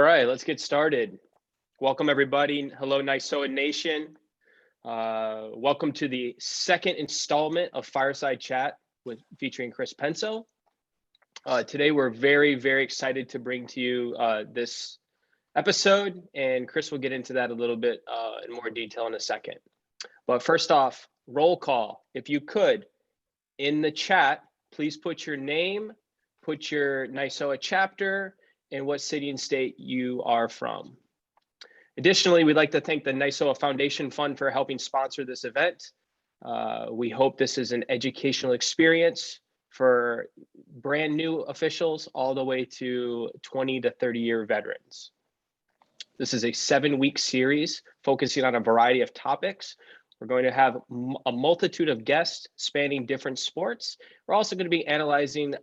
right, let's get started. Welcome everybody. Hello, NISOA Nation. Welcome to the second installment of Fireside Chat featuring Chris Penso. Today we're very, very excited to bring to you this episode, and Chris will get into that a little bit in more detail in a second. But first off, roll call. If you could, in the chat, please put your name, put your NISOA chapter, and what city and state you are from. Additionally, we'd like to thank the NISOA Foundation Fund for helping sponsor this event. We hope this is an educational experience for brand new officials all the way to 20 to 30-year veterans. This is a 7-week series focusing on a variety of topics. We're going to have a multitude of guests spanning different sports. We're also going to be analyzing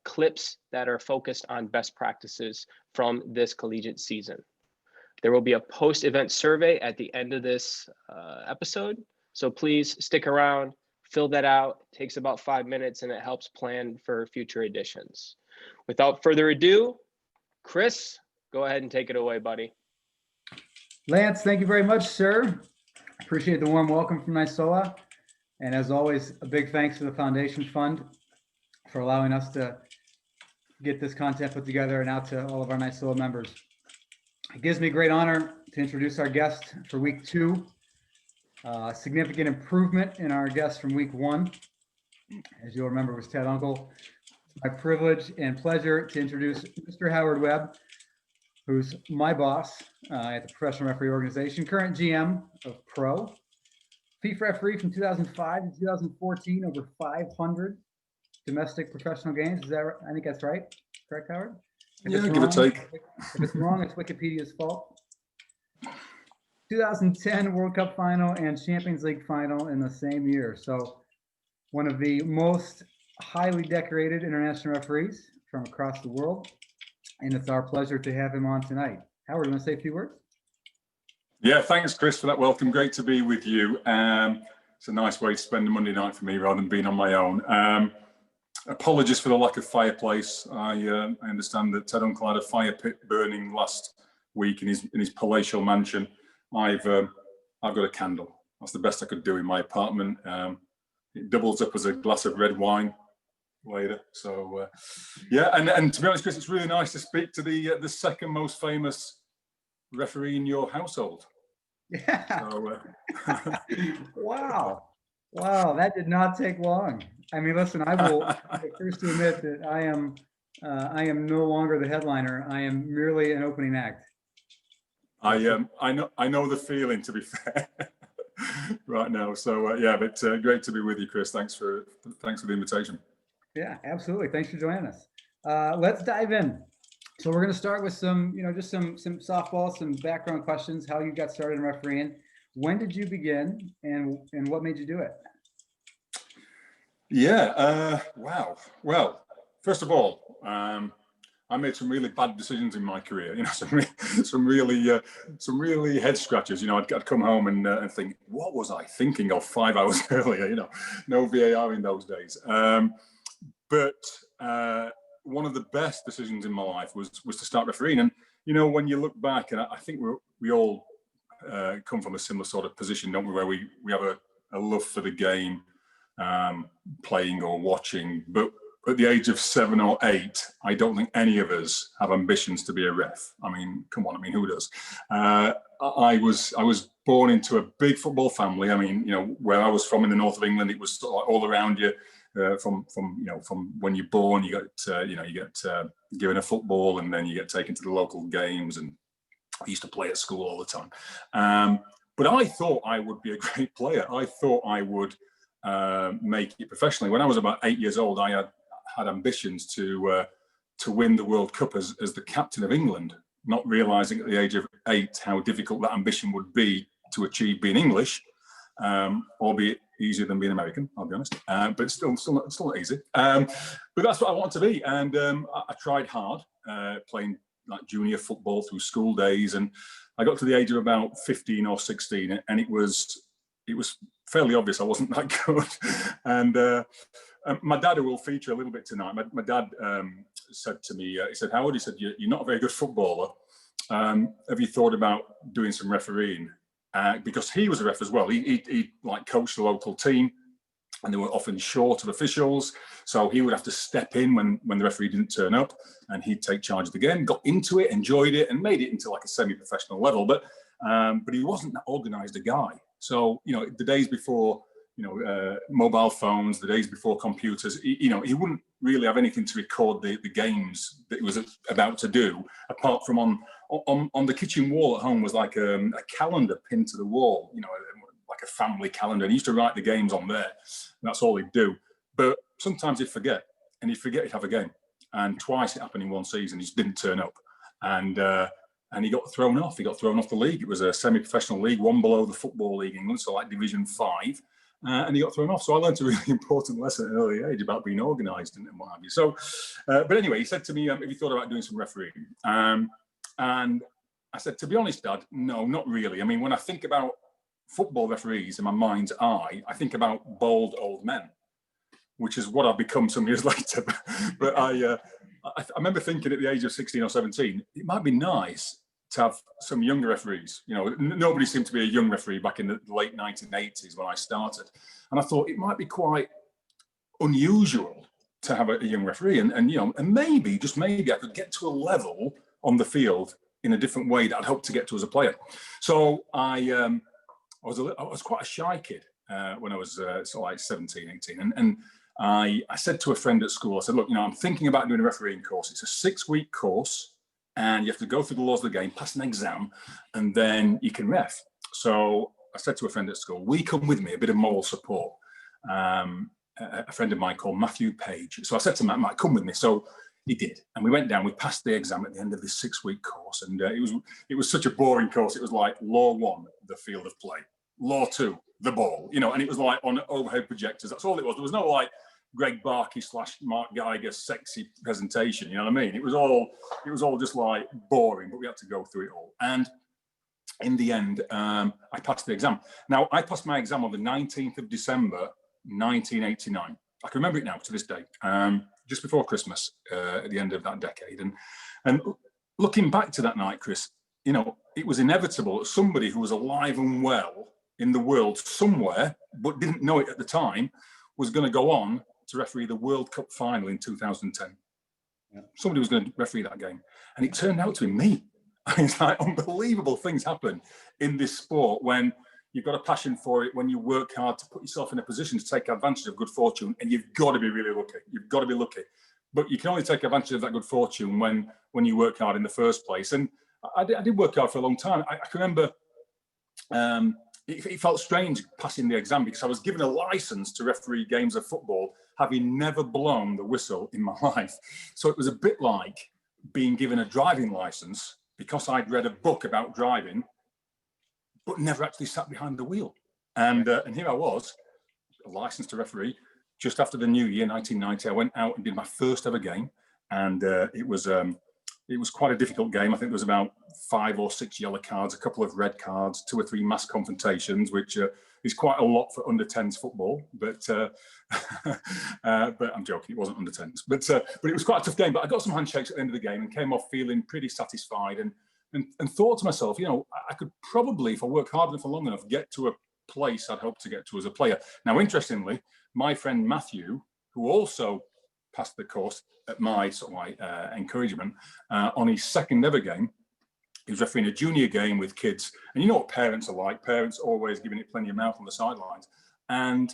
clips that are focused on best practices from this collegiate season. There will be a post-event survey at the end of this episode. So please stick around, fill that out. It takes about 5 minutes and it helps plan for future editions. Without further ado, Chris, go ahead and take it away, buddy. Lance, thank you very much, sir. Appreciate the warm welcome from NISOA. And as always, a big thanks to the Foundation Fund for allowing us to get this content put together and out to all of our NISOA members. It gives me great honor to introduce our guest for week 2. Significant improvement in our guest from week 1. As you'll remember, was Ted Uncle. It's my privilege and pleasure to introduce Mr. Howard Webb, who's my boss at the professional referee organization, current GM of Pro, FIFA referee from 2005 to 2014, over 500 domestic professional games. Is that right? I think that's right. Correct, Howard? Yeah, give or take. If it's wrong, it's Wikipedia's fault. 2010 World Cup final and Champions League final in the same year. So one of the most highly decorated international referees from across the world. And it's our pleasure to have him on tonight. Howard, you want to say a few words? Yeah, thanks, Chris, for that welcome. Great to be with you. It's a nice way to spend a Monday night for me rather than being on my own. Apologies for the lack of fireplace. I understand that Ted Uncle had a fire pit burning last week in his palatial mansion. I've got a candle. That's the best I could do in my apartment. It doubles up as a glass of red wine later. So yeah, and to be honest, Chris, it's really nice to speak to the second most famous referee in your household. Yeah. So, Wow, that did not take long. I mean, listen, I will be first to admit that I am no longer the headliner. I am merely an opening act. I know the feeling, to be fair, right now. So yeah, but great to be with you, Chris. Thanks for the invitation. Yeah, absolutely. Thanks for joining us. Let's dive in. So we're going to start with some, just some softball, some background questions, how you got started in refereeing. When did you begin and what made you do it? Yeah, wow. Well, first of all, I made some really bad decisions in my career. Some really head scratchers. I'd come home and think, what was I thinking of 5 hours earlier? No VAR in those days. But one of the best decisions in my life was to start refereeing. And, when you look back, and I think we all come from a similar sort of position, don't we, where we have a love for the game, playing or watching. But at the age of 7 or 8, I don't think any of us have ambitions to be a ref. I mean, come on, who does? I was born into a big football family. I mean, where I was from in the north of England, it was sort of all around you. From when you're born, you get given a football, and then you get taken to the local games. And I used to play at school all the time. But I thought I would be a great player. I thought I would make it professionally. When I was about 8 years old, I had ambitions to win the World Cup as the captain of England, not realizing at the age of 8 how difficult that ambition would be to achieve being English, albeit easier than being American, I'll be honest, but it's still not easy. But that's what I wanted to be, and I tried hard, playing like junior football through school days, and I got to the age of about 15 or 16, and it was fairly obvious I wasn't that good. And my dad, who will feature a little bit tonight, my dad said to me, he said, Howard, he said, you're not a very good footballer, have you thought about doing some refereeing? Because he was a ref as well. He like coached the local team, and they were often short of officials, so he would have to step in when the referee didn't turn up, and he'd take charge of the game. Got into it, enjoyed it, and made it into like a semi-professional level. But he wasn't that organised a guy. So the days before mobile phones, the days before computers, he wouldn't really have anything to record the games that he was about to do, apart from on the kitchen wall at home was like a calendar pinned to the wall, like a family calendar, and he used to write the games on there. That's all he'd do. But sometimes he'd forget, and he'd have a game. And twice it happened in one season. He just didn't turn up, and he got thrown off. He got thrown off the league. It was a semi-professional league, one below the Football League England, so like Division 5. And he got thrown off. So I learned a really important lesson at an early age about being organised and what have you. So, but anyway, he said to me, have you thought about doing some refereeing? And I said, to be honest, Dad, no, not really. I mean, when I think about football referees in my mind's eye, I think about bald old men, which is what I've become some years later. But I remember thinking at the age of 16 or 17, it might be nice to have some younger referees. Nobody seemed to be a young referee back in the late 1980s when I started. And I thought it might be quite unusual to have a young referee. And maybe, just maybe, I could get to a level on the field in a different way that I'd hoped to get to as a player. So I was quite a shy kid when I was sort of like 17, 18. And I said to a friend at school, I said, look, I'm thinking about doing a refereeing course. It's a 6-week course, and you have to go through the laws of the game, pass an exam, and then you can ref. So I said to a friend at school, will you come with me, a bit of moral support? A friend of mine called Matthew Page. So I said to Matt, come with me. So he did. And we went down, we passed the exam at the end of this 6-week course. And it was such a boring course. It was like Law 1, the field of play. Law 2, the ball, and it was like on overhead projectors. That's all it was. There was no like Greg Barkey / Mark Geiger sexy presentation. You know what I mean? It was all just like boring, but we had to go through it all. And in the end, I passed the exam. Now, I passed my exam on the 19th of December, 1989. I can remember it now to this day, just before Christmas, at the end of that decade. And looking back to that night, Chris, it was inevitable that somebody who was alive and well in the world somewhere, but didn't know it at the time, was going to go on to referee the World Cup final in 2010. Yeah. Somebody was going to referee that game. And it turned out to be me. It's like unbelievable things happen in this sport when you've got a passion for it, when you work hard to put yourself in a position to take advantage of good fortune, and you've got to be really lucky. You've got to be lucky. But you can only take advantage of that good fortune when you work hard in the first place. And I did work hard for a long time. I can remember it felt strange passing the exam because I was given a license to referee games of football, having never blown the whistle in my life. So it was a bit like being given a driving license because I'd read a book about driving, but never actually sat behind the wheel. And here I was, a license to referee. Just after the new year, 1990, I went out and did my first ever game. And it was quite a difficult game. I think there was about 5 or 6 yellow cards, a couple of red cards, 2 or 3 mass confrontations, which is quite a lot for under 10s football. But I'm joking, it wasn't under 10s. But it was quite a tough game. But I got some handshakes at the end of the game and came off feeling pretty satisfied and thought to myself, I could probably, if I work hard enough and long enough, get to a place I'd hoped to get to as a player. Now, interestingly, my friend Matthew, who also passed the course at my sort of encouragement, on his second ever game, he was refereeing a junior game with kids. And you know what parents are like. Parents always giving it plenty of mouth on the sidelines. And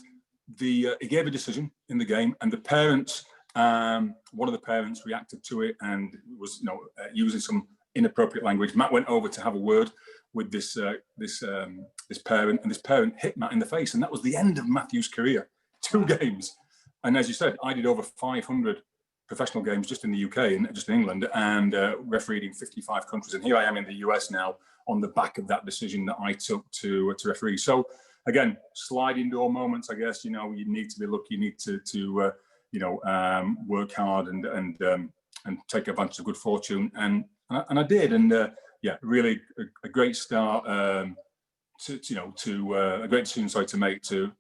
he gave a decision in the game, and the parents, one of the parents reacted to it and was using some inappropriate language. Matt went over to have a word with this parent, and this parent hit Matt in the face. And that was the end of Matthew's career. 2 games. And as you said, I did over 500 professional games just in the UK and just in England, and refereed in 55 countries. And here I am in the US now on the back of that decision that I took to referee. So again, sliding door moments, I guess, you need to be lucky, you need to work hard and take advantage of good fortune. And I did. And really a great start. A great decision, to make to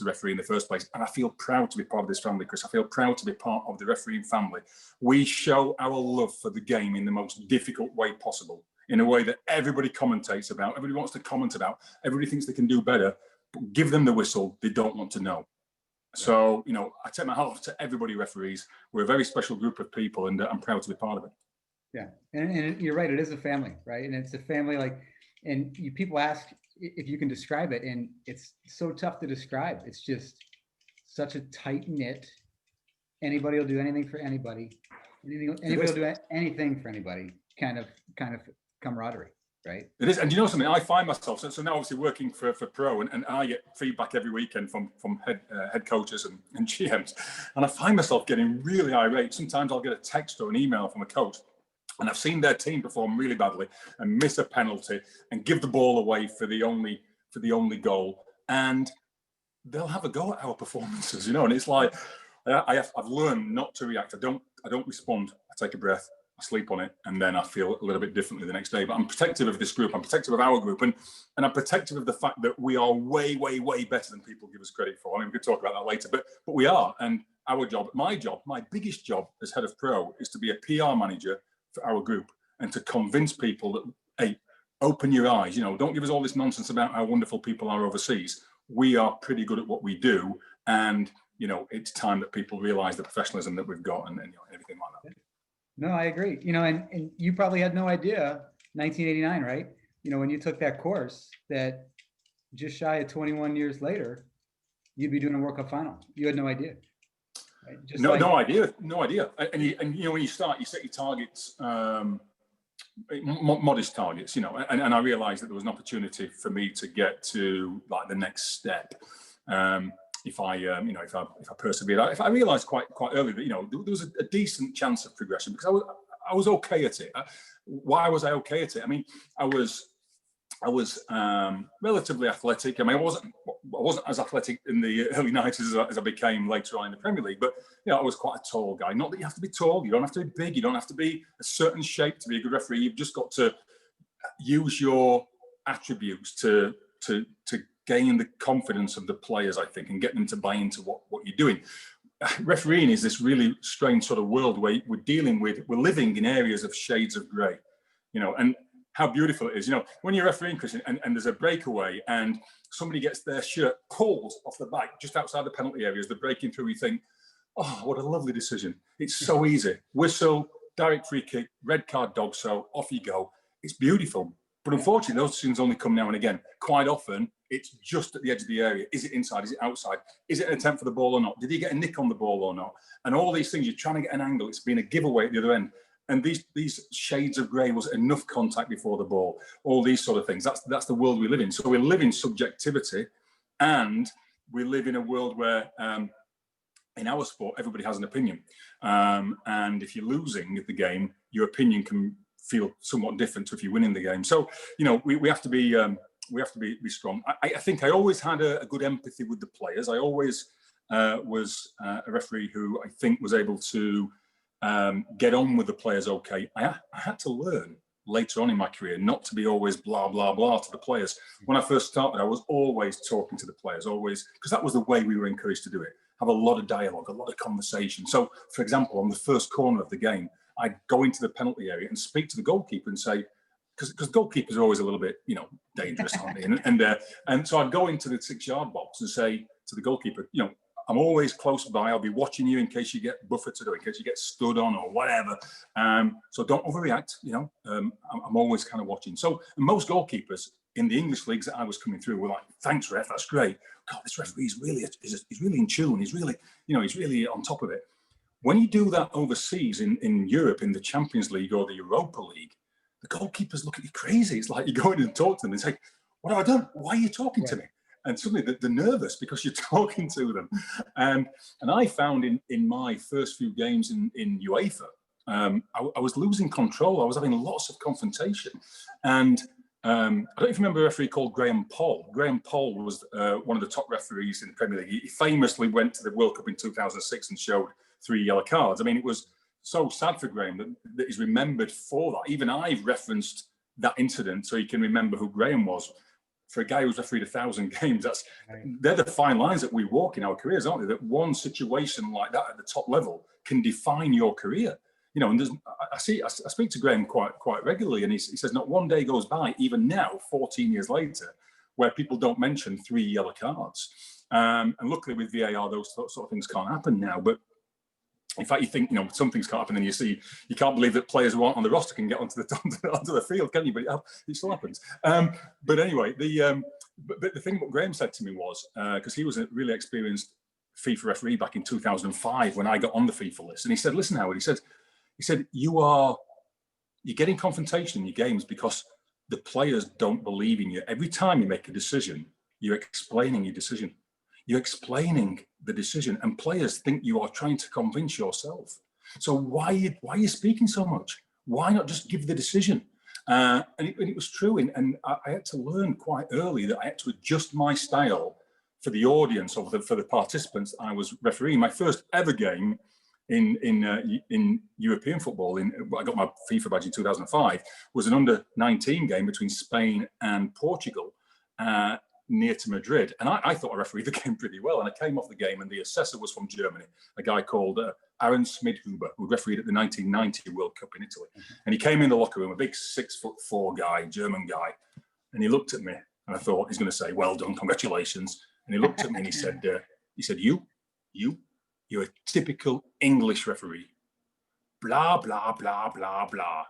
referee in the first place. And I feel proud to be part of this family, Chris. I feel proud to be part of the refereeing family. We show our love for the game in the most difficult way possible. in a way that everybody commentates about, everybody wants to comment about, everybody thinks they can do better, but give them the whistle, they don't want to know. So, you know, I take my hat off to everybody referees. We're a very special group of people, and I'm proud to be part of it. Yeah, and you're right, it is a family, right? And it's a family, like, and people ask if you can describe it, and it's so tough to describe. It's just such a tight knit. Anybody will do anything for anybody. Anybody will do anything for anybody. Kind of camaraderie, right? It is, and you know something, I find myself, so now obviously working for Pro, and I get feedback every weekend from head coaches and GMs, and I find myself getting really irate. Sometimes I'll get a text or an email from a coach, and I've seen their team perform really badly and miss a penalty and give the ball away for the only goal, and they'll have a go at our performances, you know. And it's like I've learned not to react. I don't respond. I take a breath, I sleep on it, and then I feel a little bit differently the next day. But I'm protective of this group. I'm protective of our group, and I'm protective of the fact that we are way, way, way better than people give us credit for. I mean, we could talk about that later, but we are. And our job, my biggest job as head of Pro is to be a PR manager for our group and to convince people that, hey, open your eyes. You know, don't give us all this nonsense about how wonderful people are overseas. We are pretty good at what we do, and you know, it's time that people realize the professionalism that we've got, and you know, everything like that. No, I agree. You know, and you probably had no idea, 1989, right? You know, when you took that course, that just shy of 21 years later, you'd be doing a World Cup final. You had no idea. Right? Just no idea. And you know, when you start, you set your targets, modest targets, you know, and I realized that there was an opportunity for me to get to like the next step. If I persevered, if I realised quite early that, you know, there was a decent chance of progression, because I was okay at it. Why was I okay at it? I mean, I was relatively athletic. I mean, I wasn't as athletic in the early 90s as I became later on in the Premier League, but you know, I was quite a tall guy. Not that you have to be tall, you don't have to be big, you don't have to be a certain shape to be a good referee. You've just got to use your attributes to gain the confidence of the players, I think, and get them to buy into what you're doing. Refereeing is this really strange sort of world where we're living in areas of shades of grey, you know, and how beautiful it is. You know, when you're refereeing, Christian, and there's a breakaway and somebody gets their shirt pulled off the back just outside the penalty area as they're breaking through, you think, oh, what a lovely decision. It's so easy. Whistle, direct free kick, red card, dog, so off you go. It's beautiful. But unfortunately, those decisions only come now and again. Quite often, it's just at the edge of the area. Is it inside? Is it outside? Is it an attempt for the ball or not? Did he get a nick on the ball or not? And all these things, you're trying to get an angle. It's been a giveaway at the other end. And these shades of grey, was enough contact before the ball? All these sort of things. That's the world we live in. So we live in subjectivity, and we live in a world where, in our sport, everybody has an opinion. And if you're losing at the game, your opinion can feel somewhat different to if you're winning the game. So, you know, we have to be strong. I think I always had a good empathy with the players. I always was a referee who I think was able to get on with the players okay. I had to learn later on in my career not to be always blah, blah, blah to the players. When I first started, I was always talking to the players, always, because that was the way we were encouraged to do it. Have a lot of dialogue, a lot of conversation. So, for example, on the first corner of the game, I'd go into the penalty area and speak to the goalkeeper and say, because goalkeepers are always a little bit, you know, dangerous, aren't they? And so I'd go into the 6-yard box and say to the goalkeeper, you know, I'm always close by. I'll be watching you in case you get buffeted or in case you get stood on or whatever. So don't overreact, you know. I'm always kind of watching. So most goalkeepers in the English leagues that I was coming through were like, thanks, ref, that's great. God, this referee is he's really in tune. He's really on top of it. When you do that overseas in Europe, in the Champions League or the Europa League, the goalkeepers look at you crazy. It's like you go in and talk to them and say, what have I done? Why are you talking to me? And suddenly they're nervous because you're talking to them. And I found in my first few games in UEFA, I was losing control. I was having lots of confrontation. And I don't know if you remember a referee called Graham Poll. Graham Poll was one of the top referees in the Premier League. He famously went to the World Cup in 2006 and showed 3 yellow cards. I mean, it was so sad for Graham that he's remembered for that. Even I've referenced that incident so he can remember who Graham was. For a guy who's refereed 1,000 games, they're the fine lines that we walk in our careers, aren't they? That one situation like that at the top level can define your career. you know, and I speak to Graham quite regularly, and he says not one day goes by, even now, 14 years later, where people don't mention 3 yellow cards. And luckily with VAR, those sort of things can't happen now. But in fact, you think, you know, some things can't happen, and you can't believe that players who aren't on the roster can get onto the field, can you? But it still happens. But anyway, but the thing what Graham said to me was, because he was a really experienced FIFA referee back in 2005 when I got on the FIFA list, and he said, "Listen, Howard," he said, you're getting confrontation in your games because the players don't believe in you. Every time you make a decision, you're explaining your decision. You're explaining the decision, and players think you are trying to convince yourself. So why are you speaking so much? Why not just give the decision? And it was true, and I had to learn quite early that I had to adjust my style for the audience or for the participants I was refereeing. My first ever game in European football, I got my FIFA badge in 2005, was an under-19 game between Spain and Portugal, near to Madrid. And I thought I refereed the game pretty well. And I came off the game, and the assessor was from Germany, a guy called Aaron Smidhuber, who refereed at the 1990 World Cup in Italy. And he came in the locker room, a big 6'4" guy, German guy. And he looked at me, and I thought he's going to say, "Well done, congratulations." And he looked at me and he said, you're a typical English referee. Blah, blah, blah, blah, blah.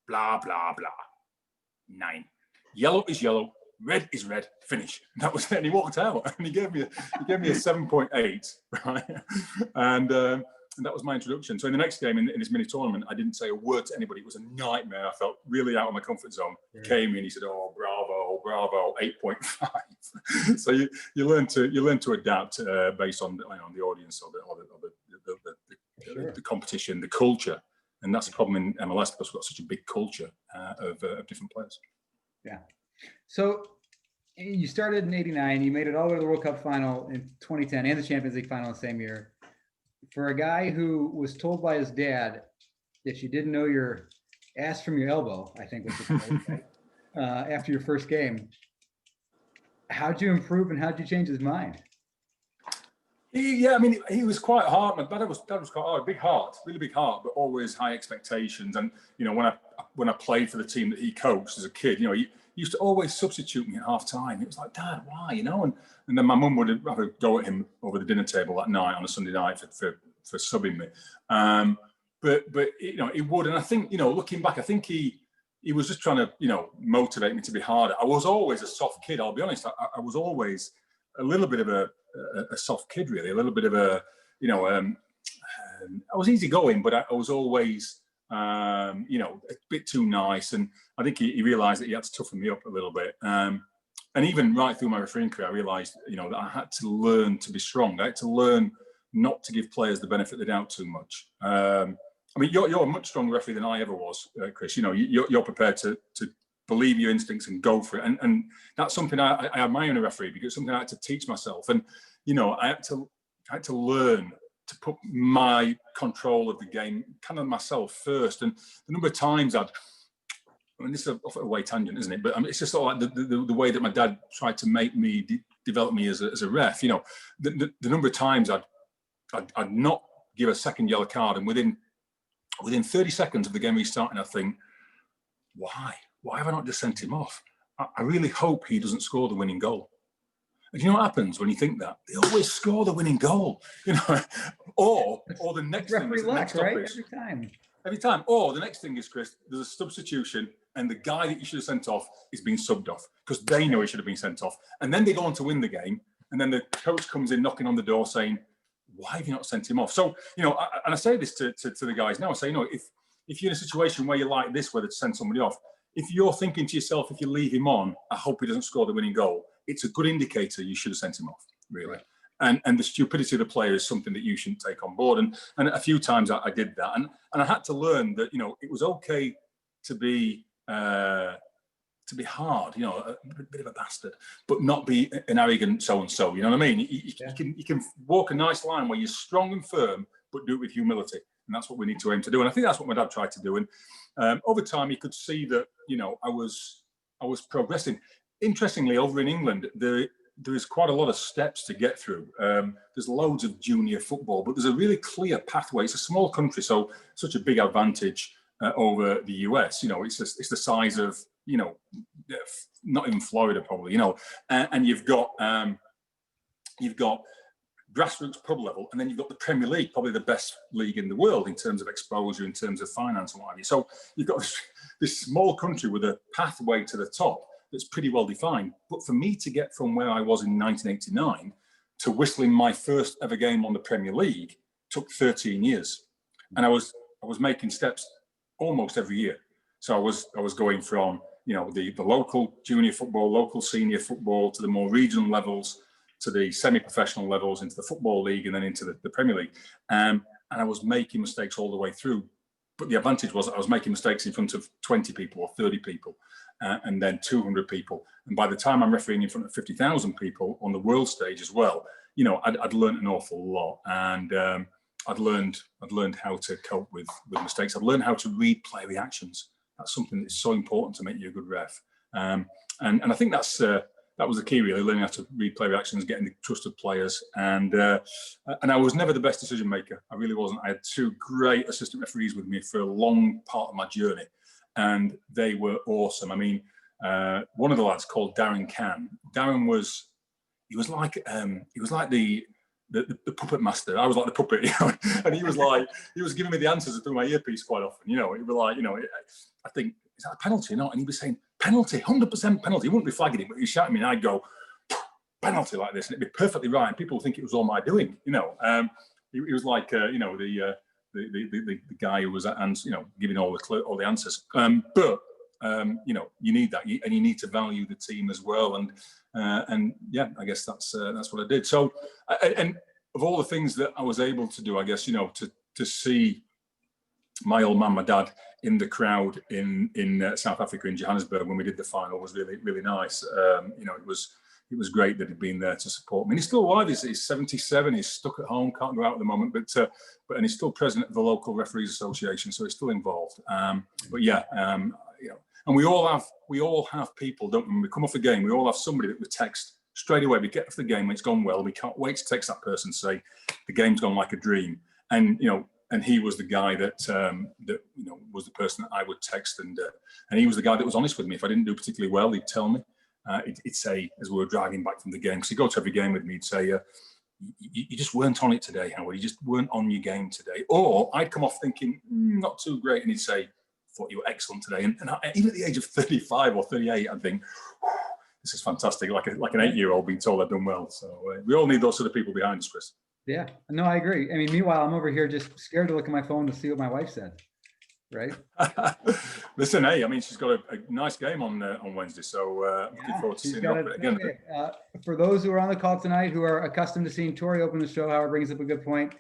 Blah, blah, blah. 9. Yellow is yellow. Red is red. Finish. And that was it. And he walked out, and he gave me a 7.8, right? And that was my introduction. So in the next game, in this mini tournament, I didn't say a word to anybody. It was a nightmare. I felt really out of my comfort zone. He came in, he said, "Oh, bravo, 8.5." So you learn to adapt based on the audience or the competition, the culture, and that's the problem in MLS because we've got such a big culture of different players. Yeah. So you started in '89. You made it all the way to the World Cup final in 2010 and the Champions League final the same year. For a guy who was told by his dad that you didn't know your ass from your elbow, I think was the quote, after your first game, how'd you improve and how'd you change his mind? I mean, he was quite hard. My dad was quite hard, big heart, really big heart, but always high expectations. And you know, when I played for the team that he coached as a kid, you know, he used to always substitute me at half time. It was like, "Dad, why?" You know, and then my mum would have a go at him over the dinner table that night on a Sunday night for subbing me. But you know, he would, and I think, you know, looking back, I think he was just trying to, you know, motivate me to be harder. I was always a soft kid. I'll be honest. I was always a little bit of a soft kid, really, a little bit of a, you know, I was easygoing, but I was always, you know, a bit too nice. And I think he realised that he had to toughen me up a little bit. And even right through my refereeing career, I realised, you know, that I had to learn to be strong. I had to learn not to give players the benefit of the doubt too much. I mean, you're a much stronger referee than I ever was, Chris. You know, you're prepared to believe your instincts and go for it. And that's something I admire in a referee, because it's something I had to teach myself. And, you know, I had to learn to put my control of the game kind of myself first. And the number of times I mean, this is a way tangent, isn't it? But I mean, it's just sort of like the way that my dad tried to make me develop me as a ref. You know, the number of times I'd not give a second yellow card, and within 30 seconds of the game restarting, I think, why have I not just sent him off? I really hope he doesn't score the winning goal. And you know what happens when you think that? They always score the winning goal, you know, or the next thing is, right? Every time. Or the next thing is, Chris, there's a substitution, and the guy that you should have sent off is being subbed off because they know he should have been sent off. And then they go on to win the game, and then the coach comes in knocking on the door saying, "Why have you not sent him off?" So, you know, and I say this to the guys now, I say, you know, if you're in a situation where you're like this, whether to send somebody off, if you're thinking to yourself, if you leave him on, I hope he doesn't score the winning goal, it's a good indicator you should have sent him off, really. Right. And the stupidity of the player is something that you shouldn't take on board. And a few times I did that. And I had to learn that, you know, it was okay to be hard, you know, a bit of a bastard, but not be an arrogant so-and-so, you know what I mean? You can walk a nice line where you're strong and firm, but do it with humility. And that's what we need to aim to do. And I think that's what my dad tried to do. And over time, he could see that, you know, I was progressing. Interestingly, over in England, there is quite a lot of steps to get through. There's loads of junior football, but there's a really clear pathway. It's a small country, so such a big advantage over the US. You know, it's the size of, you know, not even Florida probably. You know, and you've got grassroots pub level, and then you've got the Premier League, probably the best league in the world in terms of exposure, in terms of finance and what have you. So you've got this small country with a pathway to the top that's pretty well defined. But for me to get from where I was in 1989 to whistling my first ever game on the Premier League took 13 years. And I was making steps almost every year. So I was going from, you know, the local junior football, local senior football, to the more regional levels, to the semi-professional levels, into the Football League, and then into the Premier League. And I was making mistakes all the way through. But the advantage was I was making mistakes in front of 20 people or 30 people, and then 200 people. And by the time I'm refereeing in front of 50,000 people on the world stage as well, you know, I'd learned an awful lot. And I'd learned how to cope with mistakes. I'd learned how to read play reactions. That's something that's so important to make you a good ref. And I think that was the key, really, learning how to read play reactions, getting the trust of players. And I was never the best decision maker. I really wasn't. I had two great assistant referees with me for a long part of my journey, and they were awesome. I mean, one of the lads called Darren Can. Darren was like the puppet master. I was like the puppet, you know, and he was giving me the answers through my earpiece quite often. You know, he'd be like, you know, I think, is that a penalty or not? And he'd be saying, penalty, 100% penalty. He wouldn't be flagging it, but he'd shout at me, and I'd go, penalty, like this, and it'd be perfectly right. And people would think it was all my doing, you know. He was like, you know, the guy who was, you know, giving all the answers. But you know, you need that, and you need to value the team as well. And yeah, I guess that's what I did. So, and of all the things that I was able to do, I guess, you know, to see my old man, my dad, in the crowd in South Africa, in Johannesburg, when we did the final, was really, really nice. You know, it was great that he'd been there to support me. And he's still alive. He's 77. He's stuck at home, can't go out at the moment, but and he's still president of the local referees association, so he's still involved. But yeah, you know, and we all have people, don't we? When we come off a game, we all have somebody that we text straight away. We get off the game, it's gone well. We can't wait to text that person, say the game's gone like a dream. And you know, and he was the guy that you know, was the person that I would text, and he was the guy that was honest with me. If I didn't do particularly well, he'd tell me. He'd say, as we were driving back from the game, because he'd go to every game with me, he'd say, you just weren't on it today, Howard. You just weren't on your game today. Or I'd come off thinking, not too great, and he'd say, thought you were excellent today. And even at the age of 35 or 38, I'd think, this is fantastic, like an 8-year-old being told I've done well. So we all need those sort of people behind us, Chris. Yeah, no, I agree. I mean, meanwhile, I'm over here just scared to look at my phone to see what my wife said. Right. Listen, hey, I mean, she's got a nice game on Wednesday, so looking forward to seeing her again. For those who are on the call tonight who are accustomed to seeing Tori open the show, Howard brings up a good point.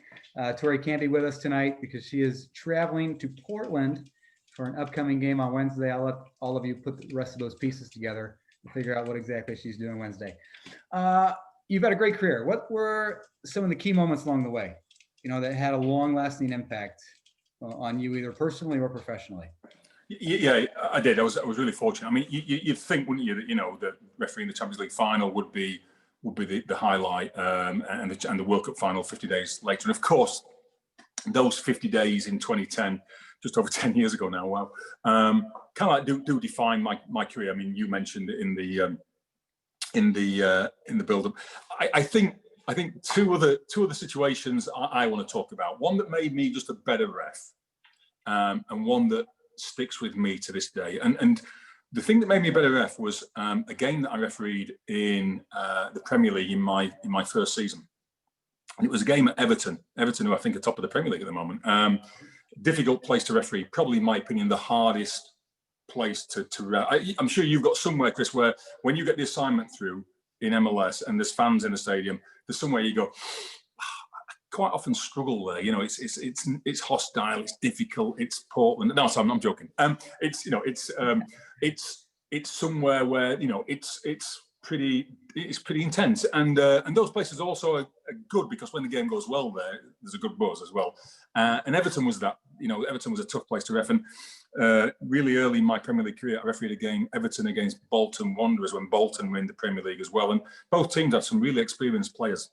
Tori can't be with us tonight because she is traveling to Portland for an upcoming game on Wednesday. I'll let all of you put the rest of those pieces together and figure out what exactly she's doing Wednesday. You've had a great career. What were some of the key moments along the way, you know, that had a long-lasting impact on you, either personally or professionally? Yeah, I did. I was really fortunate. I mean, you'd think, wouldn't you, that, you know, the refereeing the Champions League final would be the highlight, and the World Cup final 50 days later. And of course, those 50 days in 2010, just over 10 years ago now, wow, kind of like do define my career. I mean, you mentioned it in the build-up. I think two other situations I want to talk about. One that made me just a better ref, and one that sticks with me to this day. And the thing that made me a better ref was a game that I refereed in the Premier League in my first season. And it was a game at Everton, who I think are top of the Premier League at the moment. Difficult place to referee, probably in my opinion the hardest place to I'm sure you've got somewhere, Chris, where when you get the assignment through in MLS and there's fans in the stadium, there's somewhere you go, quite often struggle there. You know, it's hostile, it's difficult, it's Portland. No, sorry, I'm joking. It's somewhere where, you know, it's pretty intense, and those places also are good because when the game goes well, there's a good buzz as well. And Everton was that. Everton was a tough place to ref. And really early in my Premier League career, I refereed a game, Everton against Bolton Wanderers, when Bolton were in the Premier League as well. And both teams had some really experienced players.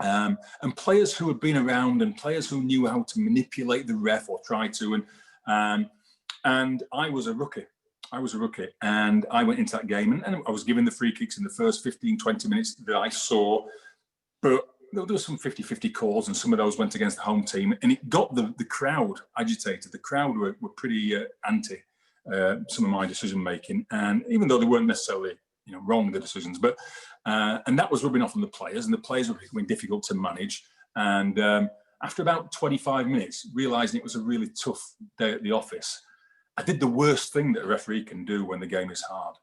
And players who had been around, and players who knew how to manipulate the ref or try to. And I was a rookie. And I went into that game, and I was given the free kicks in the first 15, 20 minutes that I saw. But there were some 50-50 calls, and some of those went against the home team. And it got the crowd agitated. The crowd were pretty anti some of my decision-making. And even though they weren't necessarily wrong, the decisions, but and that was rubbing off on the players, and the players were becoming difficult to manage. And after about 25 minutes, realizing it was a really tough day at the office, I did the worst thing that a referee can do when the game is hard.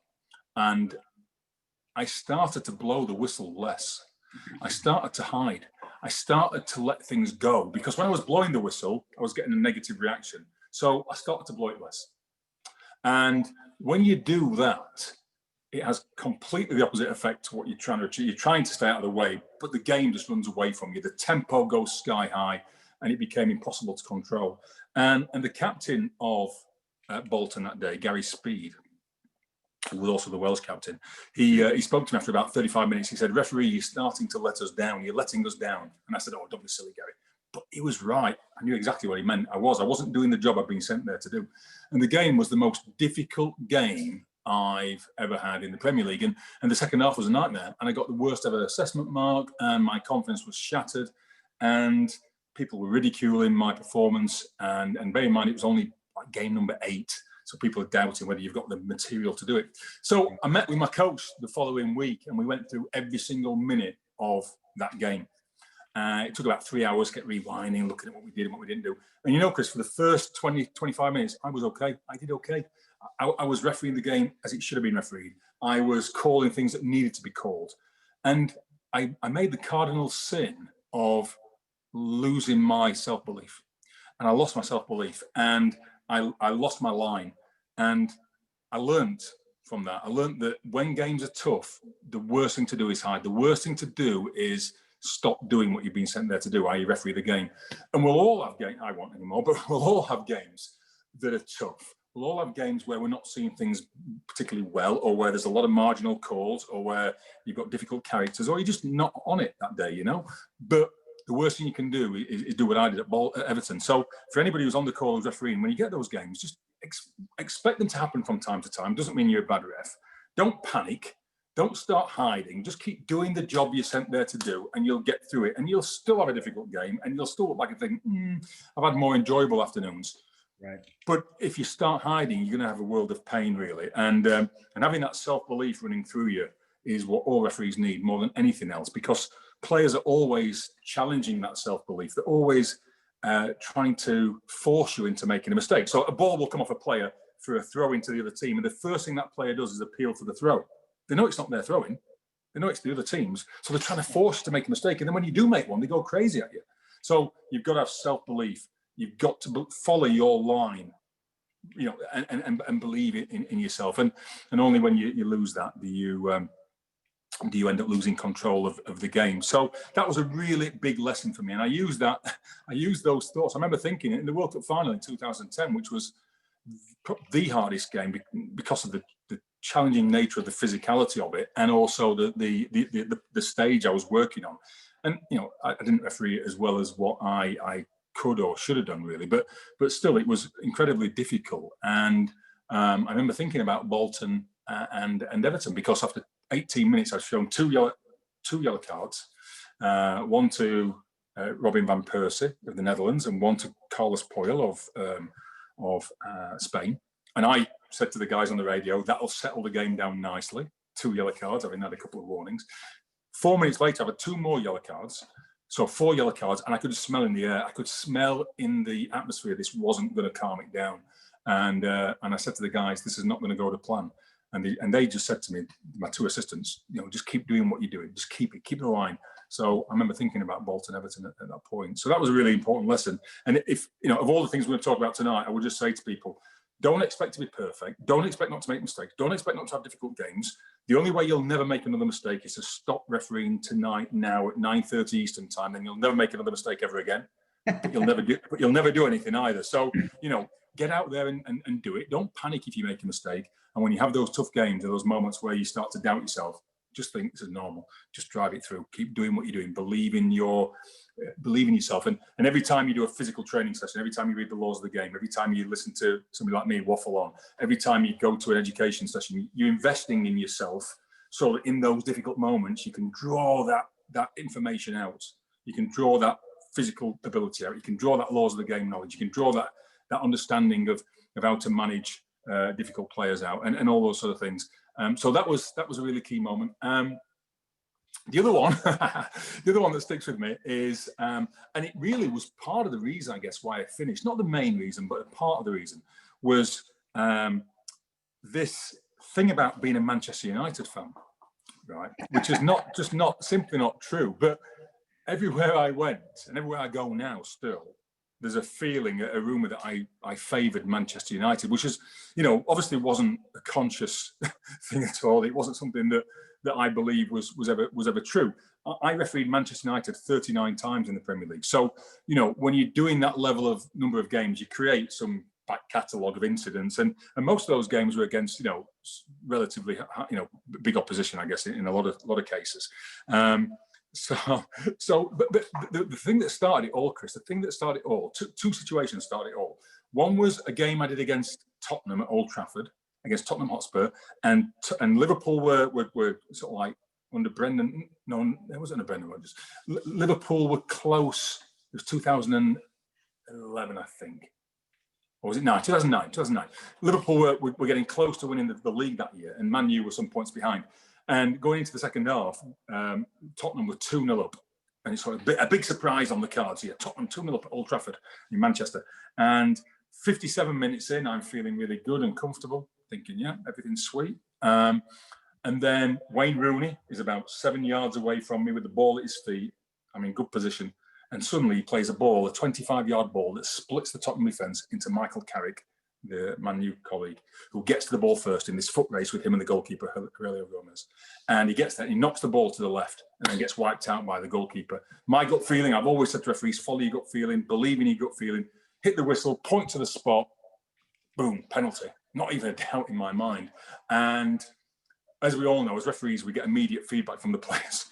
And I started to blow the whistle less. I started to hide. I started to let things go, because when I was blowing the whistle, I was getting a negative reaction. So I started to blow it less. And when you do that, it has completely the opposite effect to what you're trying to achieve. You're trying to stay out of the way, but the game just runs away from you. The tempo goes sky high, and it became impossible to control. And the captain of Bolton that day, Gary Speed, who was also the Welsh captain, he spoke to me after about 35 minutes. He said, "Referee, you're starting to let us down. You're letting us down." And I said, "Oh, don't be silly, Gary." But he was right. I knew exactly what he meant. I wasn't doing the job I'd been sent there to do. And the game was the most difficult game I've ever had in the Premier League. And the second half was a nightmare. And I got the worst ever assessment mark, and my confidence was shattered. And people were ridiculing my performance. And bear in mind, it was only like game number 8. So people are doubting whether you've got the material to do it. So I met with my coach the following week, and we went through every single minute of that game. It took about 3 hours, kept rewinding, looking at what we did and what we didn't do. And Chris, for the first 20, 25 minutes, I was okay. I did okay. I was refereeing the game as it should have been refereed. I was calling things that needed to be called. And I made the cardinal sin of losing my self-belief. And I lost my self-belief, and I lost my line. And I learned from that. I learned that when games are tough, the worst thing to do is hide. The worst thing to do is stop doing what you've been sent there to do, i.e. referee the game. And we'll all have games, I won't anymore, but we'll all have games that are tough. We'll all have games where we're not seeing things particularly well, or where there's a lot of marginal calls, or where you've got difficult characters, or you're just not on it that day, But the worst thing you can do is do what I did at Everton. So for anybody who's on the call who's refereeing, when you get those games, just expect them to happen from time to time. Doesn't mean you're a bad ref. Don't panic. Don't start hiding. Just keep doing the job you're sent there to do, and you'll get through it. And you'll still have a difficult game, and you'll still look back and think, I've had more enjoyable afternoons. Right. But if you start hiding, you're going to have a world of pain, really. And having that self-belief running through you is what all referees need more than anything else, because players are always challenging that self-belief. They're always trying to force you into making a mistake. So a ball will come off a player for a throw into the other team, and the first thing that player does is appeal for the throw. They know it's not their throwing. They know it's the other team's. So they're trying to force you to make a mistake. And then when you do make one, they go crazy at you. So you've got to have self-belief. You've got to follow your line, and believe in yourself. And only when you lose that do you end up losing control of the game. So that was a really big lesson for me. And I used those thoughts. I remember thinking in the World Cup final in 2010, which was the hardest game because of the challenging nature of the physicality of it, and also the stage I was working on. And I didn't referee it as well as what I could or should have done, really, but still it was incredibly difficult. And I remember thinking about Bolton and Everton, because after 18 minutes I'd shown two yellow cards, one to Robin van Persie of the Netherlands and one to Carlos Puyol of Spain. And I said to the guys on the radio, that'll settle the game down nicely. 2 yellow cards, having had a couple of warnings. 4 minutes later, I had 2 more yellow cards. So 4 yellow cards, and I could smell in the air. I could smell in the atmosphere this wasn't going to calm it down. And I said to the guys, this is not going to go to plan. And they just said to me, my 2 assistants, just keep doing what you're doing. Just keep the line. So I remember thinking about Bolton Everton at that point. So that was a really important lesson. And if, of all the things we're going to talk about tonight, I would just say to people, Don't expect to be perfect. Don't expect not to make mistakes. Don't expect not to have difficult games. The only way you'll never make another mistake is to stop refereeing tonight now at 9:30 Eastern time, and you'll never make another mistake ever again. But you'll never do anything either. So, you know, get out there and do it. Don't panic if you make a mistake. And when you have those tough games or those moments where you start to doubt yourself, just think this is normal. Just drive it through. Keep doing what you're doing. Believe in yourself. And every time you do a physical training session, every time you read the laws of the game, every time you listen to somebody like me waffle on, every time you go to an education session, you're investing in yourself so that in those difficult moments, you can draw that information out. You can draw that physical ability out. You can draw that laws of the game knowledge. You can draw that understanding of how to manage difficult players out and all those sort of things. So that was a really key moment. The other one, that sticks with me is, and it really was part of the reason, I guess, why I finished. Not the main reason, but a part of the reason was this thing about being a Manchester United fan, right? Which is simply not true. But everywhere I went and everywhere I go now, still, there's a feeling, a rumour that I favoured Manchester United, which is, you know, obviously wasn't a conscious thing at all. It wasn't something that I believe was ever true. I refereed Manchester United 39 times in the Premier League. So, you know, when you're doing that level of number of games, you create some back catalogue of incidents, and most of those games were against, you know, relatively, you know, big opposition, I guess, in a lot of cases. But the thing that started it all, Chris, two situations started it all. One was a game I did against Tottenham at Old Trafford, against Tottenham Hotspur, and Liverpool were sort of like under Brendan. No, it wasn't under Brendan Rodgers. Liverpool were close. It was 2011, I think. Or was it 2009? Liverpool were getting close to winning the league that year, and Man U were some points behind. And going into the second half, Tottenham were 2-0 up. And it's sort of a big surprise on the cards here. Tottenham 2-0 up at Old Trafford in Manchester. And 57 minutes in, I'm feeling really good and comfortable, thinking, yeah, everything's sweet. And then Wayne Rooney is about 7 yards away from me with the ball at his feet. I'm in good position. And suddenly he plays a 25-yard ball that splits the Tottenham defence into Michael Carrick, the Man U colleague, who gets to the ball first in this foot race with him and the goalkeeper, Aurelio Gomez. And he gets there, he knocks the ball to the left and then gets wiped out by the goalkeeper. My gut feeling, I've always said to referees, follow your gut feeling, believe in your gut feeling, hit the whistle, point to the spot, boom, penalty. Not even a doubt in my mind. And as we all know, as referees, we get immediate feedback from the players.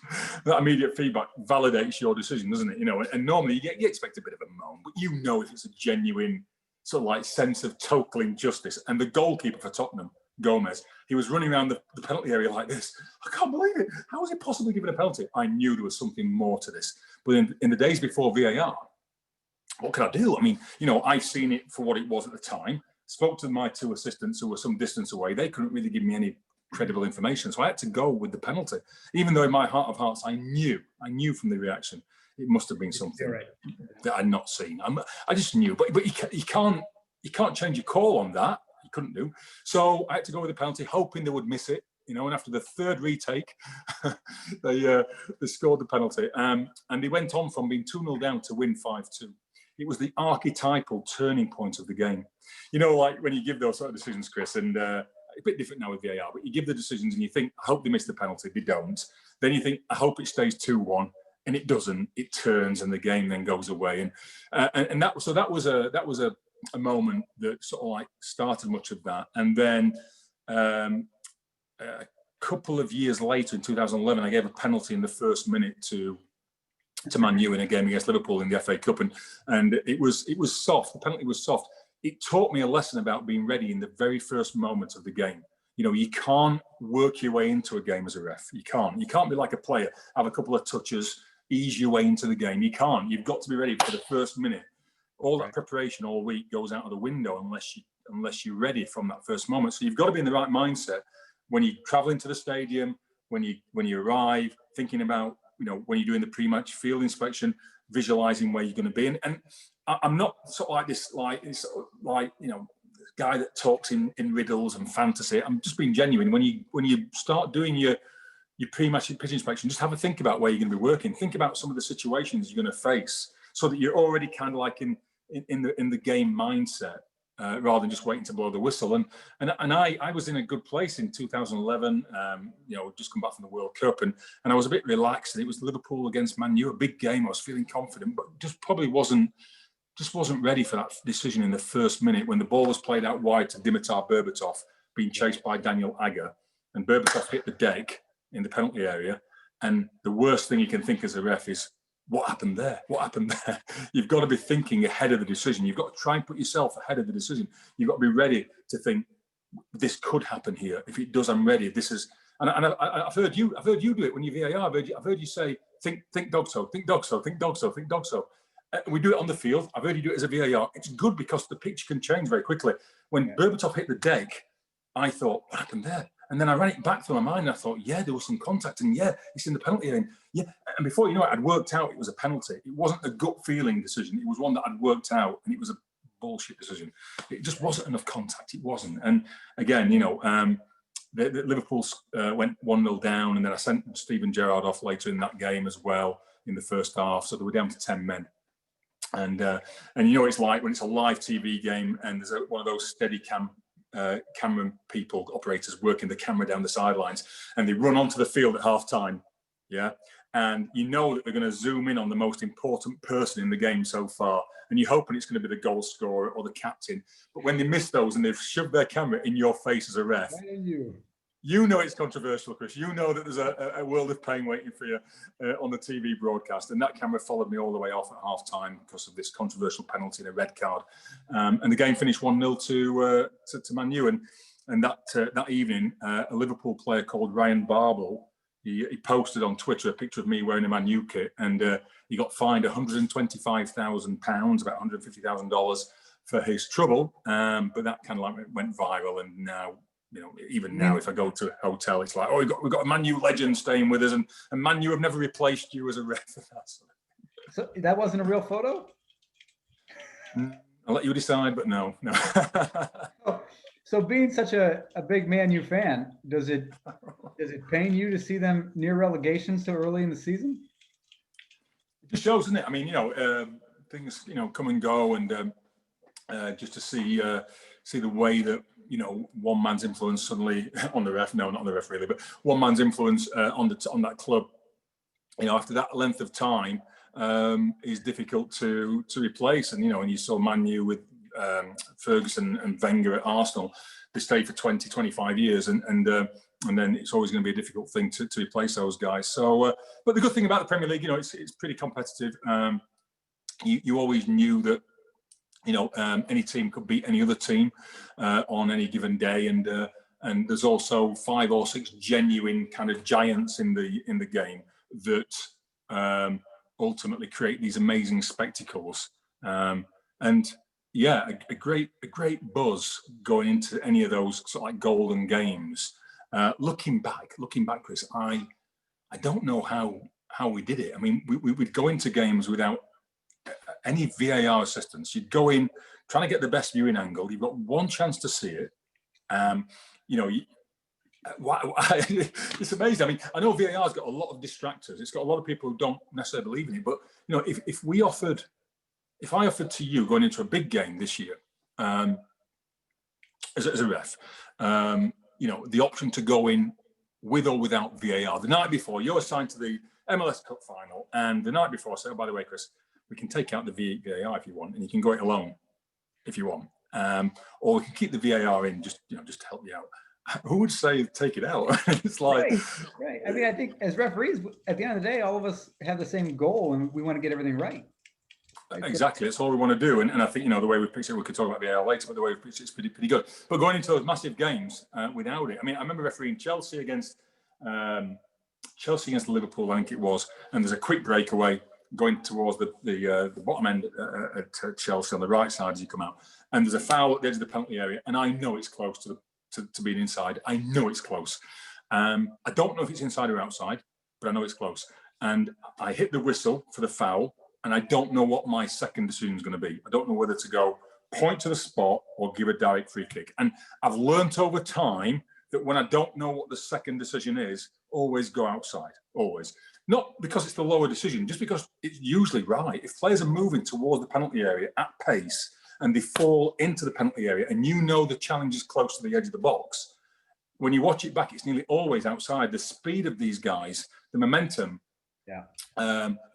That immediate feedback validates your decision, doesn't it? You know, and normally you expect a bit of a moan, but you know if it's a genuine sort of like sense of total injustice. And the goalkeeper for Tottenham, Gomez, he was running around the penalty area like this. I can't believe it. How was he possibly given a penalty? I knew there was something more to this. But in the days before VAR, what can I do? I mean, you know, I've seen it for what it was at the time. Spoke to my two assistants who were some distance away. They couldn't really give me any credible information. So I had to go with the penalty, even though in my heart of hearts, I knew from the reaction, it must have been something that I'd not seen. I just knew, but you can't change your call on that. You couldn't do. So I had to go with the penalty, hoping they would miss it, you know, and after the third retake, they scored the penalty. And they went on from being 2-0 down to win 5-2. It was the archetypal turning point of the game. You know, like when you give those sort of decisions, Chris, and a bit different now with VAR, but you give the decisions and you think, I hope they miss the penalty. They don't. Then you think, I hope it stays 2-1, and it doesn't. It turns, and the game then goes away. And that was a moment that sort of like started much of that. And then a couple of years later, in 2011, I gave a penalty in the first minute to Man U in a game against Liverpool in the FA Cup, and it was soft. The penalty was soft. It taught me a lesson about being ready in the very first moment of the game. You know, you can't work your way into a game as a ref. You can't be like a player, have a couple of touches, ease your way into the game. You can't. You've got to be ready for the first minute. All that preparation all week goes out of the window unless you're ready from that first moment. So you've got to be in the right mindset when you travel into the stadium, when you arrive, thinking about, you know, when you're doing the pre-match field inspection, visualizing where you're going to be. And I'm not sort of like this, you know, guy that talks in riddles and fantasy. I'm just being genuine. When you start doing your pre-match pitch inspection, just have a think about where you're going to be working. Think about some of the situations you're going to face, so that you're already kind of like in the game mindset rather than just waiting to blow the whistle. And I was in a good place in 2011. Just come back from the World Cup, and I was a bit relaxed. And it was Liverpool against Man U, a big game. I was feeling confident, but just probably wasn't ready for that decision in the first minute when the ball was played out wide to Dimitar Berbatov, being chased by Daniel Agger, and Berbatov hit the deck in the penalty area. And the worst thing you can think as a ref is, what happened there? What happened there? You've got to be thinking ahead of the decision. You've got to try and put yourself ahead of the decision. You've got to be ready to think, this could happen here. If it does, I'm ready. This is, and I've heard you do it when you VAR. I've heard you say, think Dogso, think Dogso, think Dogso, think Dogso. We do it on the field. I've heard you do it as a VAR. It's good because the pitch can change very quickly. When Berbatov hit the deck, I thought, what happened there? And then I ran it back through my mind and I thought, yeah, there was some contact, and yeah, it's in the penalty area. Yeah. And before you know it, I'd worked out it was a penalty. It wasn't a gut feeling decision. It was one that I'd worked out, and it was a bullshit decision. It just wasn't enough contact. It wasn't. And again, the Liverpool went 1-0 down, and then I sent Steven Gerrard off later in that game as well in the first half. So they were down to 10 men. And it's like when it's a live TV game and there's one of those steady camera people, operators working the camera down the sidelines, and they run onto the field at half time. Yeah. And you know that they're going to zoom in on the most important person in the game so far. And you're hoping it's going to be the goal scorer or the captain. But when they miss those and they've shoved their camera in your face as a ref, you know it's controversial, Chris. You know that there's a world of pain waiting for you on the TV broadcast. And that camera followed me all the way off at half time because of this controversial penalty and a red card. And the game finished 1-0 to Man U. And that evening, a Liverpool player called Ryan Barble, he posted on Twitter a picture of me wearing a Man U kit, and he got fined £125,000, about $150,000 for his trouble. But that kind of like went viral, and now, even now, if I go to a hotel, it's like, oh, we've got a Man U legend staying with us, and Man U have never replaced you as a ref. So that wasn't a real photo? I'll let you decide, but no. So being such a big Man U fan, does it pain you to see them near relegation so early in the season? It just shows, doesn't it? I mean, things come and go, and just to see the way that one man's influence suddenly on the ref, no, not on the ref really, but one man's influence on that club, after that length of time is difficult to replace. And and you saw Man U with Ferguson and Wenger at Arsenal, they stayed for 20, 25 years, and then it's always going to be a difficult thing to replace those guys. So, but the good thing about the Premier League, it's pretty competitive. You always knew that any team could beat any other team on any given day, and there's also 5 or 6 genuine kind of giants in the game that ultimately create these amazing spectacles. And yeah, a great buzz going into any of those sort of like golden games. Looking back, Chris, I don't know how we did it. I mean, we'd go into games without any VAR assistance. You'd go in trying to get the best viewing angle. You've got one chance to see it. It's amazing. I mean, I know VAR's got a lot of distractors. It's got a lot of people who don't necessarily believe in it. But if I offered to you going into a big game this year as a ref, the option to go in with or without VAR, the night before you're assigned to the MLS Cup final, and the night before I say, oh, by the way, Chris, we can take out the VAR if you want, and you can go it alone if you want, or we can keep the VAR in just to help you out. Who would say take it out? It's like right. I mean, I think as referees, at the end of the day, all of us have the same goal, and we want to get everything right. Exactly, that's all we want to do, and I think the way we pitch it, we could talk about the VAR later, but the way we pitch it is pretty good. But going into those massive games without it, I mean, I remember refereeing Chelsea against Liverpool, I think it was, and there's a quick breakaway going towards the bottom end at Chelsea on the right side as you come out, and there's a foul at the edge of the penalty area, and I know it's close to being inside. I know it's close. I don't know if it's inside or outside, but I know it's close. And I hit the whistle for the foul, and I don't know what my second decision is going to be. I don't know whether to go point to the spot or give a direct free kick. And I've learnt over time that when I don't know what the second decision is, always go outside, always. Not because it's the lower decision, just because it's usually right. If players are moving towards the penalty area at pace and they fall into the penalty area, and you know the challenge is close to the edge of the box, when you watch it back, it's nearly always outside. The speed of these guys, the momentum,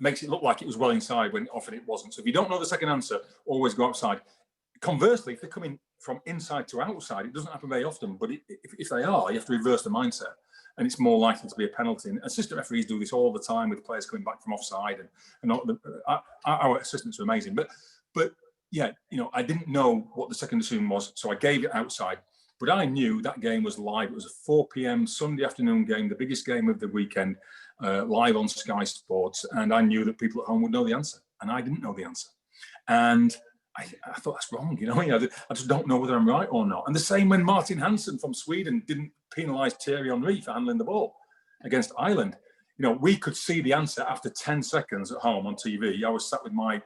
makes it look like it was well inside when often it wasn't. So if you don't know the second answer, always go outside. Conversely, if they're coming from inside to outside, it doesn't happen very often, but if they are, you have to reverse the mindset, and it's more likely to be a penalty. And assistant referees do this all the time with players coming back from offside, and our assistants are amazing. But yeah, I didn't know what the second decision was, so I gave it outside. But I knew that game was live. It was a 4 p.m. Sunday afternoon game, the biggest game of the weekend, live on Sky Sports. And I knew that people at home would know the answer, and I didn't know the answer. And I thought, that's wrong, I just don't know whether I'm right or not. And the same when Martin Hansen from Sweden didn't penalise Thierry Henry for handling the ball against Ireland. We could see the answer after 10 seconds at home on TV. I was sat with my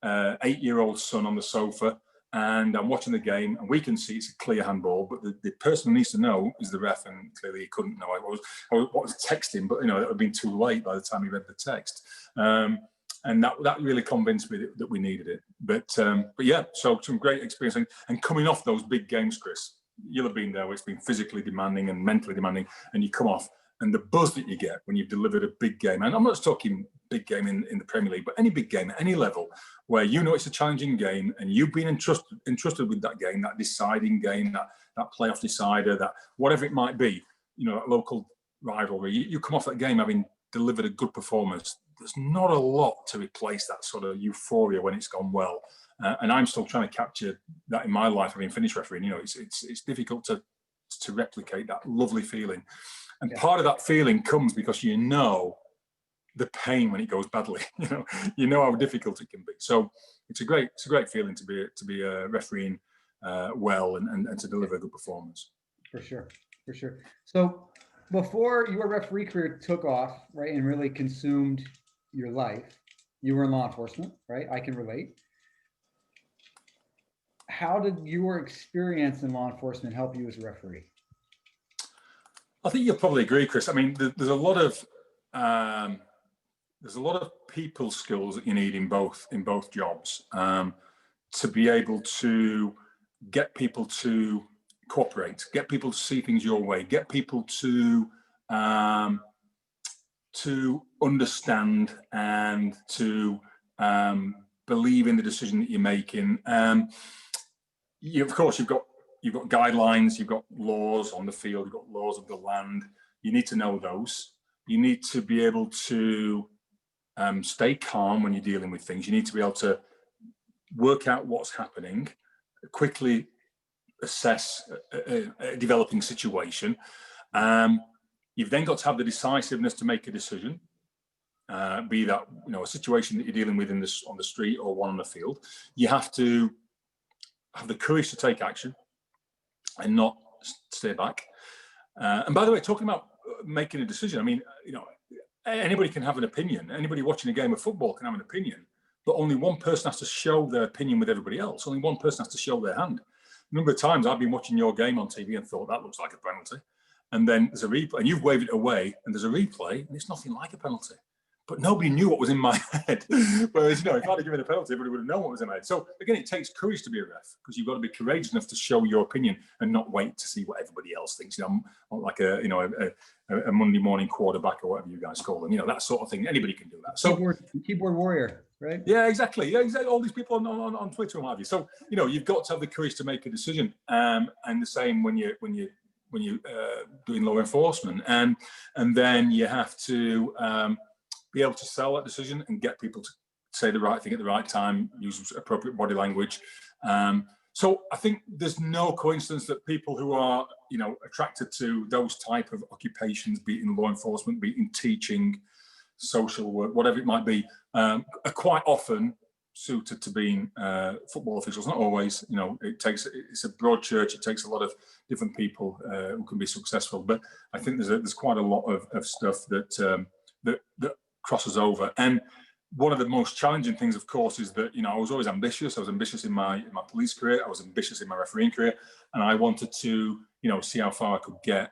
8-year-old son on the sofa, and I'm watching the game, and we can see it's a clear handball, but the person who needs to know is the ref, and clearly he couldn't know. I was texting, but it would have been too late by the time he read the text. And that really convinced me that we needed it. But yeah, so some great experience. And coming off those big games, Chris, you'll have been there where it's been physically demanding and mentally demanding, and you come off, and the buzz that you get when you've delivered a big game, and I'm not just talking big game in the Premier League, but any big game at any level, where it's a challenging game, and you've been entrusted with that game, that deciding game, that playoff decider, that whatever it might be, that local rivalry, you come off that game having delivered a good performance. There's not a lot to replace that sort of euphoria when it's gone well, and I'm still trying to capture that in my life, having finished refereeing. It's difficult to replicate that lovely feeling, and part of that feeling comes because the pain when it goes badly. How difficult it can be. So it's a great feeling to be refereeing well and to deliver a good performance. For sure. So before your referee career took off, right, and really consumed your life, you were in law enforcement, right? I can relate. How did your experience in law enforcement help you as a referee? I think you'll probably agree, Chris. I mean, there's a lot of people skills that you need in both jobs, to be able to get people to cooperate, get people to see things your way, get people to understand and to believe in the decision that you're making. Of course, you've got guidelines, you've got laws on the field, you've got laws of the land. You need to know those. You need to be able to stay calm when you're dealing with things. You need to be able to work out what's happening, quickly assess a developing situation. You've then got to have the decisiveness to make a decision, be that a situation that you're dealing with on the street or one on the field. You have to have the courage to take action and not stay back. And by the way, talking about making a decision, I mean, anybody can have an opinion. Anybody watching a game of football can have an opinion, but only one person has to show their opinion with everybody else. Only one person has to show their hand. A number of times I've been watching your game on TV and thought, that looks like a penalty. And then there's a replay, and you've waved it away, and there's a replay, and it's nothing like a penalty. But nobody knew what was in my head. Whereas, if I'd have given a penalty, everybody would have known what was in my head. So again, it takes courage to be a ref, because you've got to be courageous enough to show your opinion and not wait to see what everybody else thinks. Like a Monday morning quarterback or whatever you guys call them. That sort of thing. Anybody can do that. So keyboard warrior, right? Yeah, exactly. Yeah, exactly. All these people on Twitter and what have you. So you've got to have the courage to make a decision. And the same when you're doing law enforcement, and then you have to be able to sell that decision and get people to say the right thing at the right time, use appropriate body language. So I think there's no coincidence that people who are, attracted to those type of occupations, be it in law enforcement, be it in teaching, social work, whatever it might be, are quite often suited to being football officials. Not always, it's a broad church. It takes a lot of different people who can be successful. But I think there's quite a lot of stuff that crosses over. And one of the most challenging things, of course, is that I was always ambitious. I was ambitious in my police career. I was ambitious in my refereeing career, and I wanted to see how far I could get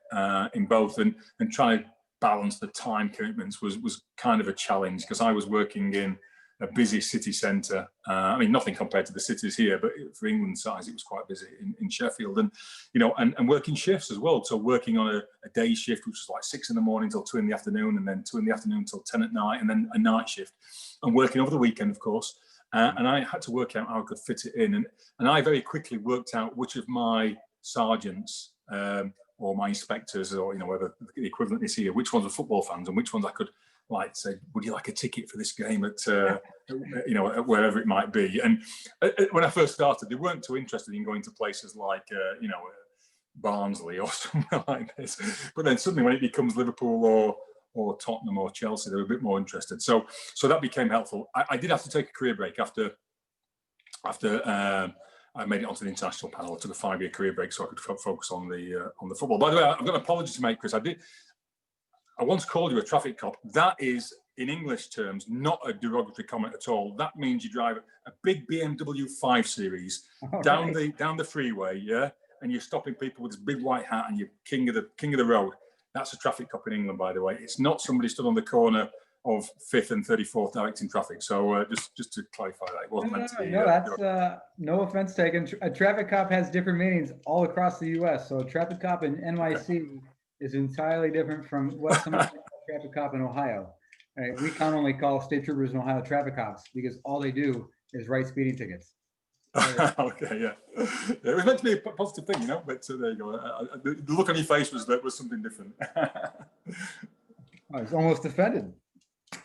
in both, and try to balance the time commitments was kind of a challenge, because I was working in busy city centre. I mean, nothing compared to the cities here, but for England's size, it was quite busy in Sheffield, and and working shifts as well. So working on a day shift, which was like 6 in the morning till 2 in the afternoon, and then 2 in the afternoon till 10 at night, and then a night shift, and working over the weekend, of course. And I had to work out how I could fit it in, and I very quickly worked out which of my sergeants or my inspectors, or whether the equivalent is here, which ones were football fans and which ones I could like say, would you like a ticket for this game at wherever it might be. And when I first started, they weren't too interested in going to places like Barnsley or somewhere like this. But then suddenly when it becomes Liverpool or Tottenham or Chelsea, they were a bit more interested. So that became helpful. I did have to take a career break after I made it onto the international panel. I took a 5-year career break so I could focus on the football. By the way, I've got an apology to make, Chris. I once called you a traffic cop. That is, in English terms, not a derogatory comment at all. That means you drive a big BMW 5 Series down the freeway, yeah, and you're stopping people with this big white hat and you're king of the road. That's a traffic cop in England, by the way. It's not somebody stood on the corner of 5th and 34th directing traffic. So just to clarify that, it wasn't meant to be. No, that's no offense taken. A traffic cop has different meanings all across the U.S. So a traffic cop in NYC is entirely different from what some traffic cop in Ohio. Right? We commonly call state troopers in Ohio traffic cops because all they do is write speeding tickets. Okay, yeah. It was meant to be a positive thing, but there you go. The look on your face was something different. I was almost offended.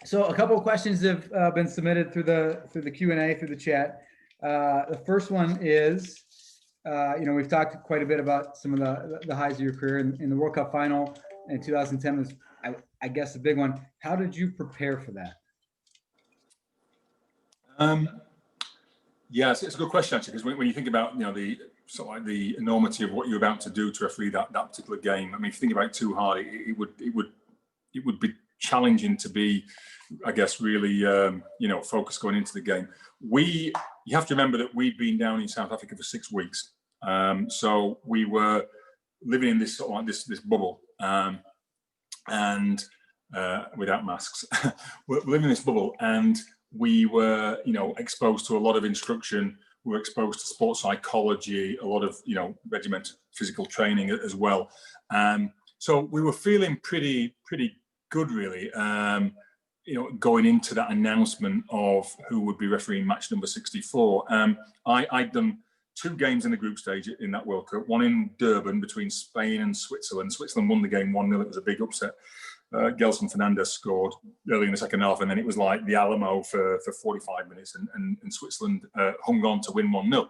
So a couple of questions have been submitted through the Q&A, through the chat. The first one is, we've talked quite a bit about some of the highs of your career in the World Cup final in 2010 was, I guess, the big one. How did you prepare for that? Yes, it's a good question actually, because when you think about the enormity of what you're about to do to referee that particular game, I mean, if you think about it too hard, it would be challenging to be, I guess, really focused going into the game. You have to remember that we'd been down in South Africa for 6 weeks, so we were living in this this bubble, and without masks. We're living in this bubble, and we were exposed to a lot of instruction. We were exposed to sports psychology, a lot of regimented physical training as well. So we were feeling pretty good, really, going into that announcement of who would be refereeing match number 64. I'd done 2 games in the group stage in that World Cup, one in Durban between Spain and Switzerland. Switzerland won the game 1-0. It was a big upset. Gelson Fernandez scored early in the second half, and then it was like the Alamo for 45 minutes, and Switzerland hung on to win 1-0.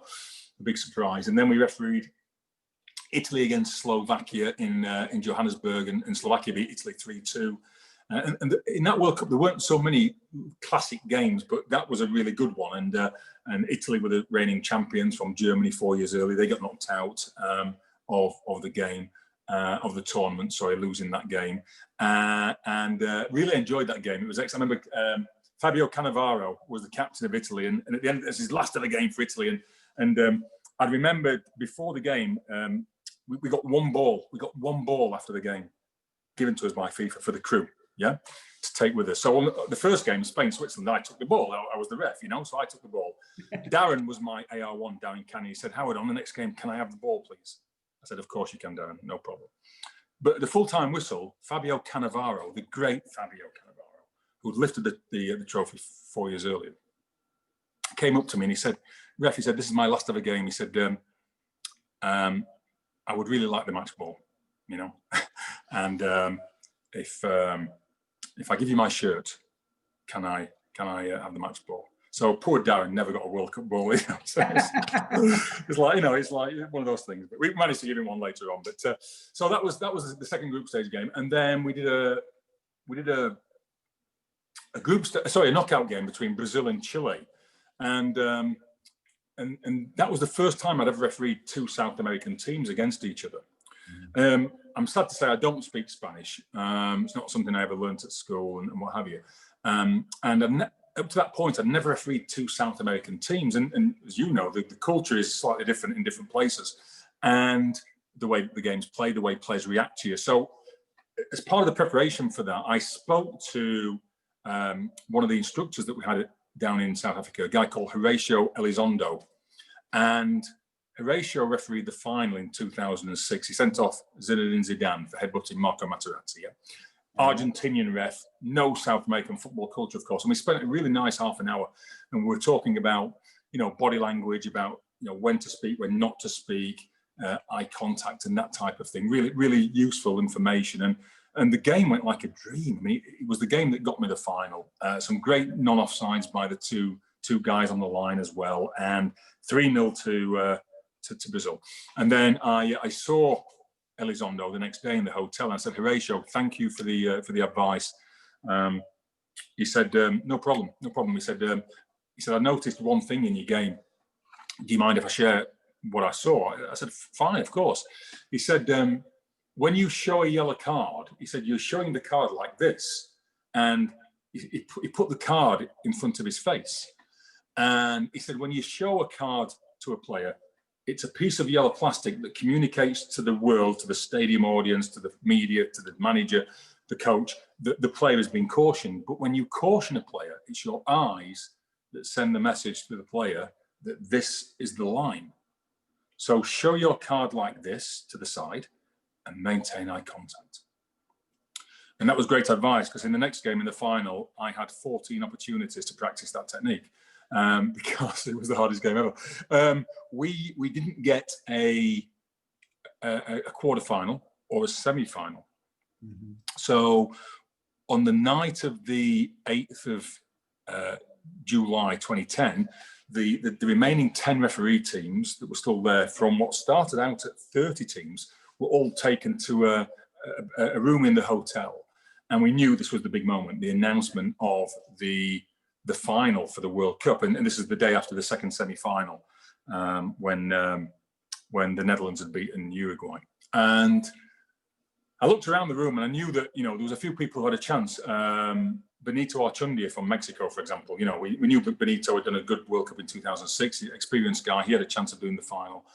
A big surprise. And then we refereed Italy against Slovakia in Johannesburg, and Slovakia beat Italy 3-2. And in that World Cup, there weren't so many classic games, but that was a really good one. And Italy were the reigning champions from Germany 4 years early. They got knocked out of the game, of the tournament, losing that game. And really enjoyed that game. It was excellent. I remember Fabio Cannavaro was the captain of Italy, and at the end, it was his last ever game for Italy. And I remember before the game, we got 1 ball. We got 1 ball after the game given to us by FIFA for the crew, to take with us. So on the first game, Spain-Switzerland, I took the ball. I was the ref, so I took the ball. Darren was my AR1 down in Canny. He said, "Howard, on the next game, can I have the ball, please?" I said, "Of course you can, Darren, no problem." But the full-time whistle, Fabio Cannavaro, the great Fabio Cannavaro, who'd lifted the trophy 4 years earlier, came up to me and he said, "Ref," he said, "this is my last ever game." He said, "I would really like the match ball, and if I give you my shirt, can I have the match ball?" So poor Darren never got a World Cup ball. So it's like one of those things. But we managed to give him one later on. But so that was the second group stage game, and then we did a knockout game between Brazil and Chile, and that was the first time I'd ever refereed 2 South American teams against each other. I'm sad to say I don't speak Spanish. It's not something I ever learned at school and what have you. And up to that point, I'd never refereed 2 South American teams. And as you know, the culture is slightly different in different places. And the way the game's played, the way players react to you. So as part of the preparation for that, I spoke to one of the instructors that we had down in South Africa, a guy called Horatio Elizondo. And Horatio refereed the final in 2006. He sent off Zinedine Zidane for headbutting Marco Materazzi. Yeah? Argentinian ref, no South American football culture, of course. And we spent a really nice half an hour, and we were talking about, you know, body language, about, you know, when to speak, when not to speak, eye contact, and that type of thing. Really, really useful information. And the game went like a dream. I mean, it was the game that got me the final. Some great non-offsides by the two guys on the line as well, and 3-0 to Brazil. And then I saw Elizondo the next day in the hotel, and I said, Horatio, thank you for the advice. He said, no problem. He said, I noticed one thing in your game. Do you mind if I share what I saw? I said, fine, of course. He said, when you show a yellow card, he said, you're showing the card like this. And he put the card in front of his face. And he said, when you show a card to a player, it's a piece of yellow plastic that communicates to the world, to the stadium audience, to the media, to the manager, the coach, that the player has been cautioned. But when you caution a player, it's your eyes that send the message to the player that this is the line. So show your card like this to the side and maintain eye contact. And that was great advice, because in the next game, in the final, I had 14 opportunities to practice that technique. Because it was the hardest game ever. We didn't get a quarterfinal or a semi-final. Mm-hmm. So on the night of the 8th of July 2010, the remaining 10 referee teams that were still there from what started out at 30 teams were all taken to a room in the hotel. And we knew this was the big moment, the announcement of the final for the World Cup, and this is the day after the second semi-final, when the Netherlands had beaten Uruguay. And I looked around the room, and I knew that, you know, there was a few people who had a chance. Benito Archundia from Mexico, for example. You know, we knew that Benito had done a good World Cup in 2006. He's an experienced guy. He had a chance of doing the final.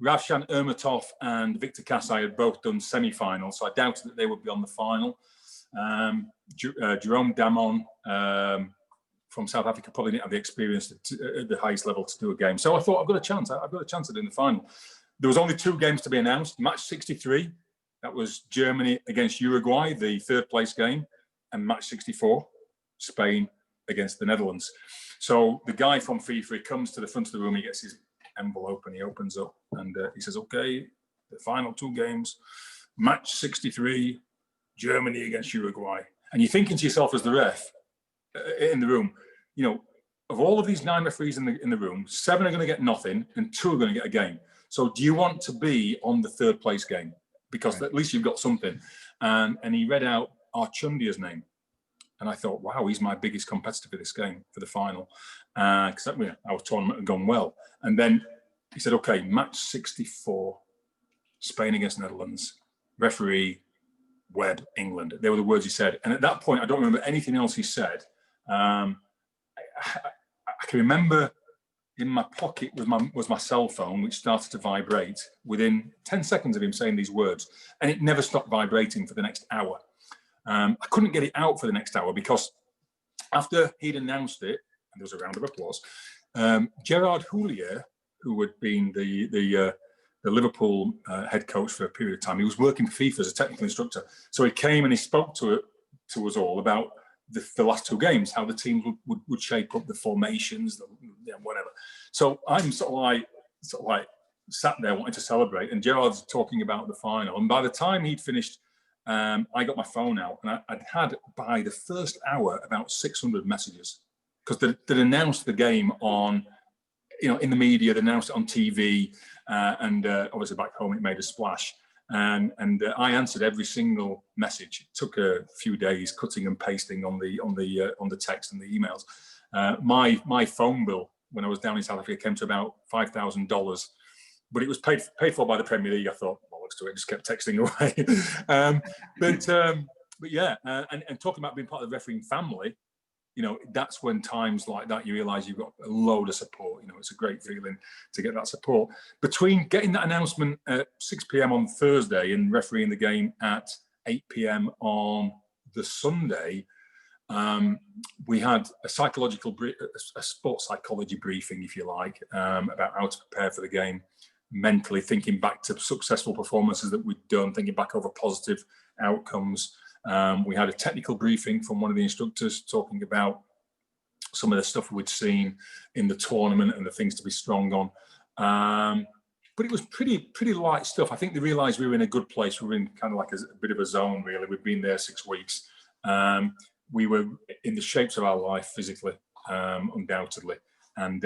Ravshan Ermatov and Victor Kasai had both done semi-finals, so I doubted that they would be on the final. Jerome Damon from South Africa probably didn't have the experience at the highest level to do a game. So I thought, I've got a chance. I've got a chance of doing the final. There was only 2 games to be announced. Match 63, that was Germany against Uruguay, the 3rd place game, and match 64, Spain against the Netherlands. So the guy from FIFA comes to the front of the room, he gets his envelope and he opens up, and he says, okay, the final 2 games, match 63, Germany against Uruguay. And you're thinking to yourself as the ref in the room, you know, of all of these 9 referees in the room, 7 are going to get nothing and 2 are going to get a game. So do you want to be on the 3rd place game? Because at least you've got something. And he read out Archundia's name. And I thought, wow, he's my biggest competitor for this game, for the final. Because our tournament had gone well. And then he said, okay, match 64, Spain against Netherlands, referee, Webb, England. They were the words he said. And at that point, I don't remember anything else he said. I can remember in my pocket was my cell phone, which started to vibrate within 10 seconds of him saying these words. And it never stopped vibrating for the next hour. I couldn't get it out for the next hour because after he'd announced it, and there was a round of applause, Gerard Houllier, who had been the Liverpool head coach for a period of time, he was working for FIFA as a technical instructor. So he came and he spoke to us all about the last 2 games, how the teams would shape up, the formations, whatever. So I'm sort of like sat there wanting to celebrate, and Gerard's talking about the final. And by the time he'd finished, I got my phone out, and I'd had by the first hour about 600 messages, because they'd announced the game on, you know, in the media, they announced it on TV, and obviously back home it made a splash. And I answered every single message. It took a few days cutting and pasting on the text and the emails. My phone bill when I was down in South Africa came to about $5,000, but it was paid for by the Premier League. I thought, well, let's do it. Just kept texting away. But yeah, and talking about being part of the refereeing family, you know, that's when times like that you realise you've got a load of support. You know, it's a great feeling to get that support. Between getting that announcement at 6 p.m. on Thursday and refereeing the game at 8 p.m. on the Sunday, We had a sports psychology briefing, if you like, about how to prepare for the game mentally, thinking back to successful performances that we'd done, thinking back over positive outcomes. We had a technical briefing from one of the instructors talking about some of the stuff we'd seen in the tournament and the things to be strong on. But it was pretty light stuff. I think they realised we were in a good place. We were in kind of like a bit of a zone, really. We'd been there 6 weeks. We were in the shapes of our life physically, undoubtedly. And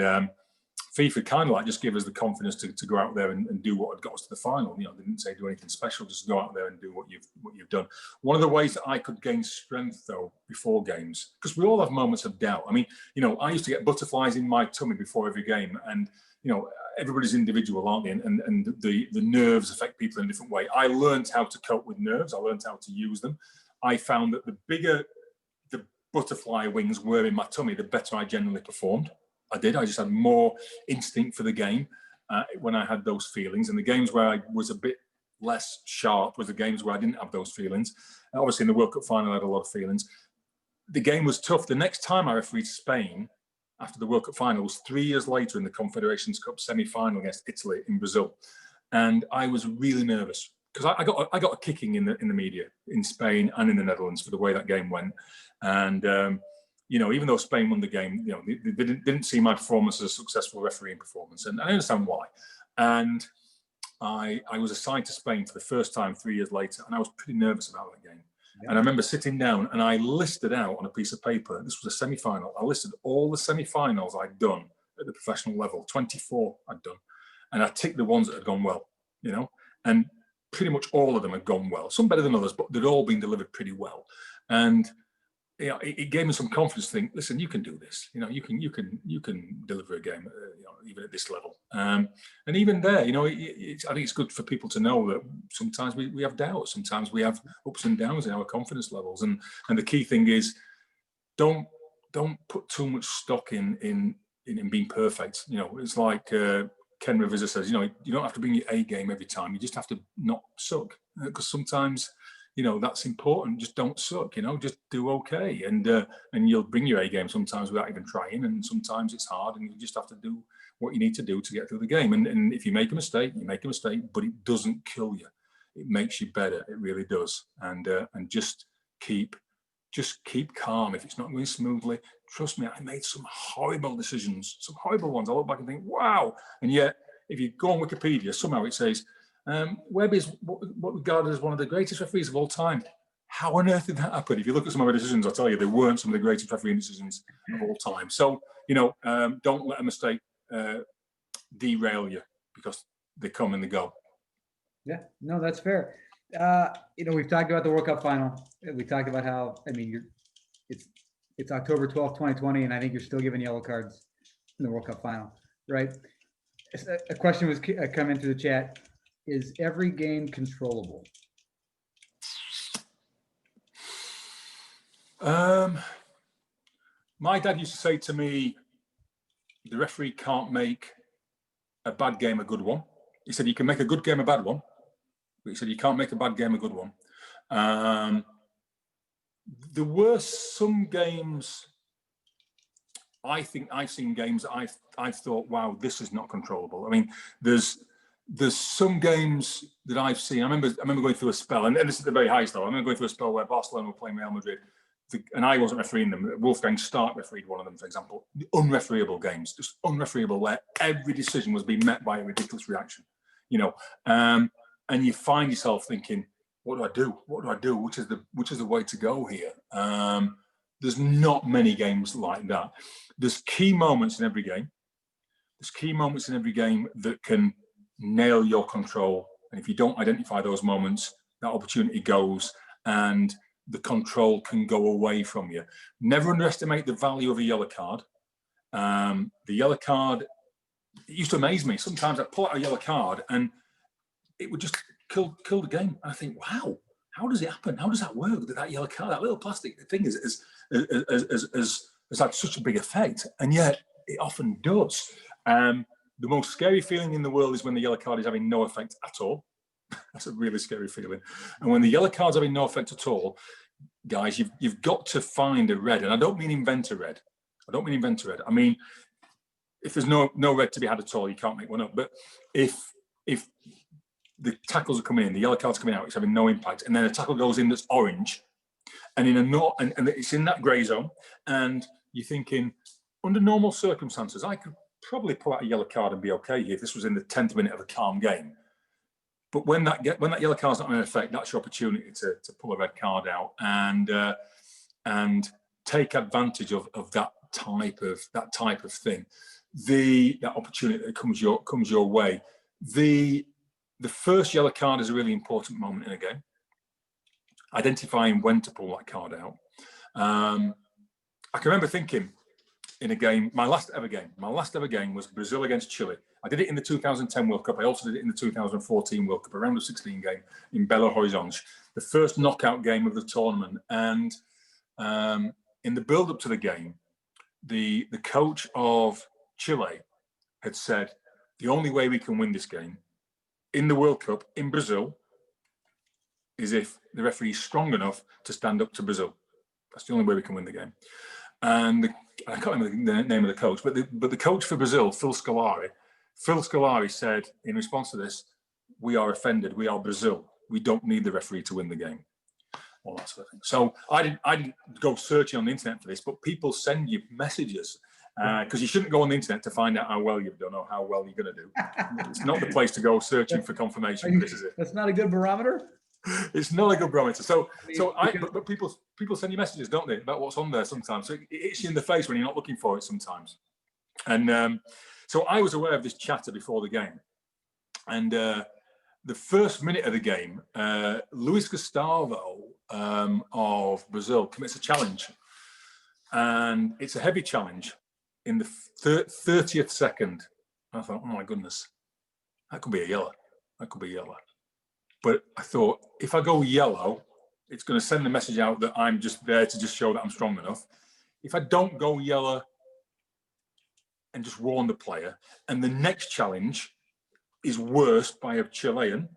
FIFA kind of like just gave us the confidence to go out there and do what had got us to the final. You know, they didn't say do anything special, just go out there and do what you've done. One of the ways that I could gain strength though before games, because we all have moments of doubt. I mean, you know, I used to get butterflies in my tummy before every game, and you know, everybody's individual, aren't they? And the nerves affect people in a different way. I learned how to cope with nerves. I learned how to use them. I found that the bigger the butterfly wings were in my tummy, the better I generally performed. I just had more instinct for the game when I had those feelings. And the games where I was a bit less sharp was the games where I didn't have those feelings. Obviously in the World Cup final I had a lot of feelings. The game was tough. The next time I refereed Spain after the World Cup final was 3 years later in the Confederations Cup semi-final against Italy in Brazil. And I was really nervous because I got a kicking in the media in Spain and in the Netherlands for the way that game went. And you know, even though Spain won the game, you know, they didn't see my performance as a successful refereeing performance, and I understand why. And I was assigned to Spain for the first time 3 years later, and I was pretty nervous about that game. Yeah. And I remember sitting down and I listed out on a piece of paper, this was a semi-final, I listed all the semi-finals I'd done at the professional level, 24 I'd done, and I ticked the ones that had gone well, you know, and pretty much all of them had gone well, some better than others, but they'd all been delivered pretty well. And you know, it gave me some confidence to think, listen, you can do this. You know, you can deliver a game, you know, even at this level. And even there, you know, I think it's good for people to know that sometimes we have doubts, sometimes we have ups and downs in our confidence levels. And the key thing is, don't put too much stock in being perfect. You know, it's like Ken Rivers says, you know, you don't have to bring your A game every time. You just have to not suck, because sometimes, you know, that's important. Just don't suck, you know, just do okay. And you'll bring your A game sometimes without even trying. And sometimes it's hard and you just have to do what you need to do to get through the game. And if you make a mistake, you make a mistake, but it doesn't kill you. It makes you better. It really does. And just keep calm. If it's not going smoothly, trust me, I made some horrible decisions, some horrible ones. I look back and think, wow. And yet, if you go on Wikipedia, somehow it says, Webb is what regarded as one of the greatest referees of all time. How on earth did that happen? If you look at some of the decisions, I'll tell you, they weren't some of the greatest refereeing decisions of all time. So, you know, don't let a mistake derail you, because they come and they go. Yeah, no, that's fair. You know, we've talked about the World Cup final. We talked about how, I mean, it's October 12th, 2020, and I think you're still giving yellow cards in the World Cup final, right? A question was come into the chat. Is every game controllable? My dad used to say to me, the referee can't make a bad game a good one. He said, you can make a good game a bad one, but he said, you can't make a bad game a good one. There were some games, I think I've seen games that I've thought, wow, this is not controllable. I mean, there's some games that I've seen. I remember going through a spell, and this is the very highest though. I remember going through a spell where Barcelona were playing Real Madrid, and I wasn't refereeing them. Wolfgang Stark refereed one of them, for example. The unrefereeable games, just unrefereable, where every decision was being met by a ridiculous reaction, you know. And you find yourself thinking, what do I do? What do I do? Which is the way to go here? There's not many games like that. There's key moments in every game. There's key moments in every game that can nail your control. And if you don't identify those moments, that opportunity goes and the control can go away from you. Never underestimate the value of a yellow card. The yellow card, it used to amaze me. Sometimes I'd pull out a yellow card and it would just kill the game. And I think, wow, how does it happen? How does that work? That yellow card, that little plastic thing has had such a big effect. And yet it often does. The most scary feeling in the world is when the yellow card is having no effect at all. That's a really scary feeling. And when the yellow card's having no effect at all, guys, you've got to find a red, and I don't mean invent a red. I mean, if there's no red to be had at all, you can't make one up. But if the tackles are coming in, the yellow card's coming out, it's having no impact, and then a tackle goes in that's orange, and and it's in that grey zone, and you're thinking, under normal circumstances, I could probably pull out a yellow card and be okay here if this was in the 10th minute of a calm game. But when that yellow card's not in effect, that's your opportunity to pull a red card out and take advantage of that type of thing. That opportunity that comes your way. The first yellow card is a really important moment in a game. Identifying when to pull that card out. I can remember thinking in a game, my last ever game was Brazil against Chile. I did it in the 2010 World Cup. I also did it in the 2014 World Cup, a round of 16 game in Belo Horizonte, the first knockout game of the tournament. And in the build up to the game, the coach of Chile had said, the only way we can win this game in the World Cup in Brazil is if the referee is strong enough to stand up to Brazil. That's the only way we can win the game. And I can't remember the name of the coach, but the coach for Brazil, Phil Scolari said in response to this, we are offended. We are Brazil. We don't need the referee to win the game. All that sort of thing. So I didn't go searching on the internet for this, but people send you messages because you shouldn't go on the internet to find out how well you've done or how well you're going to do. It's not the place to go searching for confirmation for this, is it? That's not a good barometer? It's not a good barometer. But people send you messages, don't they, about what's on there sometimes. So it hits you in the face when you're not looking for it sometimes. And so I was aware of this chatter before the game. And the first minute of the game, Luis Gustavo of Brazil commits a challenge. And it's a heavy challenge in the 30th second. I thought, oh my goodness, that could be a yellow. But I thought, if I go yellow, it's going to send the message out that I'm just there to just show that I'm strong enough. If I don't go yellow and just warn the player, and the next challenge is worse by a Chilean,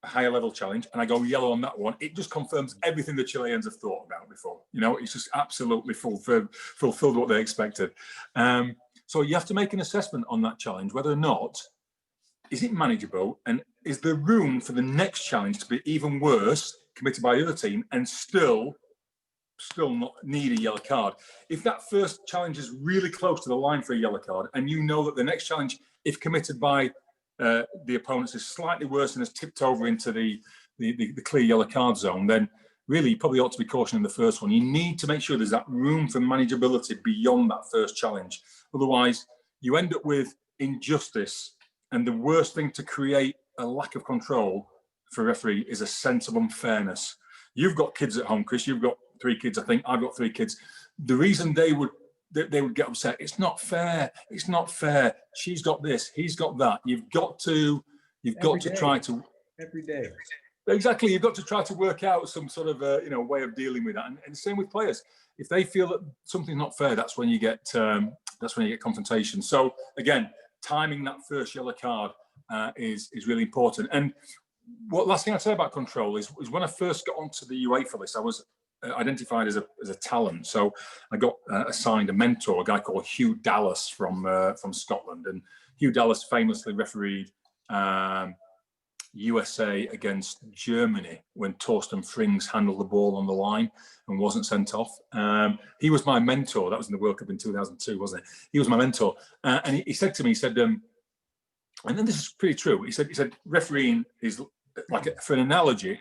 a higher level challenge, and I go yellow on that one, it just confirms everything the Chileans have thought about before. You know, it's just absolutely fulfilled what they expected. So you have to make an assessment on that challenge, whether or not, is it manageable, and is there room for the next challenge to be even worse, committed by the other team, and still not need a yellow card? If that first challenge is really close to the line for a yellow card, and you know that the next challenge, if committed by the opponents, is slightly worse and has tipped over into the clear yellow card zone, then really you probably ought to be cautioning the first one. You need to make sure there's that room for manageability beyond that first challenge. Otherwise, you end up with injustice. And the worst thing to create a lack of control for a referee is a sense of unfairness. You've got kids at home, Chris. You've got 3 kids, I think. I've got 3 kids. The reason they would get upset, it's not fair. It's not fair. She's got this. He's got that. You've got to try to every day. Exactly. You've got to try to work out some sort of way of dealing with that. And the same with players. If they feel that something's not fair, that's when you get confrontation. So again, timing that first yellow card is really important. And last thing I'd say about control is when I first got onto the UEFA list, I was identified as a talent. So I got assigned a mentor, a guy called Hugh Dallas from Scotland. And Hugh Dallas famously refereed USA against Germany when Torsten Frings handled the ball on the line and wasn't sent off. He was my mentor. That was in the World Cup in 2002, wasn't it? He was my mentor. And he said to me, and then this is pretty true. He said, refereeing is like, for an analogy,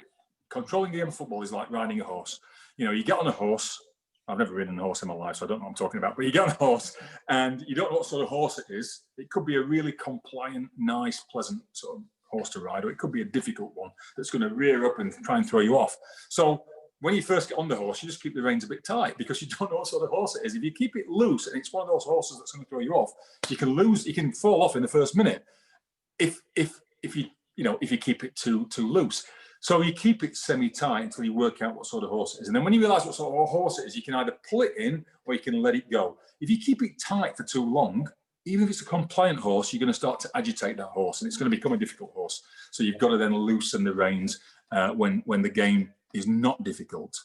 controlling the game of football is like riding a horse. You get on a horse. I've never ridden a horse in my life, so I don't know what I'm talking about. But you get on a horse and you don't know what sort of horse it is. It could be a really compliant, nice, pleasant sort of horse to ride, or it could be a difficult one that's going to rear up and try and throw you off. So when you first get on the horse, you just keep the reins a bit tight because you don't know what sort of horse it is. If you keep it loose and it's one of those horses that's going to throw you off, you can fall off in the first minute if you keep it too loose. So you keep it semi-tight until you work out what sort of horse it is. And then when you realize what sort of horse it is, you can either pull it in or you can let it go. If you keep it tight for too long, even if it's a compliant horse, you're going to start to agitate that horse and it's going to become a difficult horse. So you've got to then loosen the reins when the game is not difficult.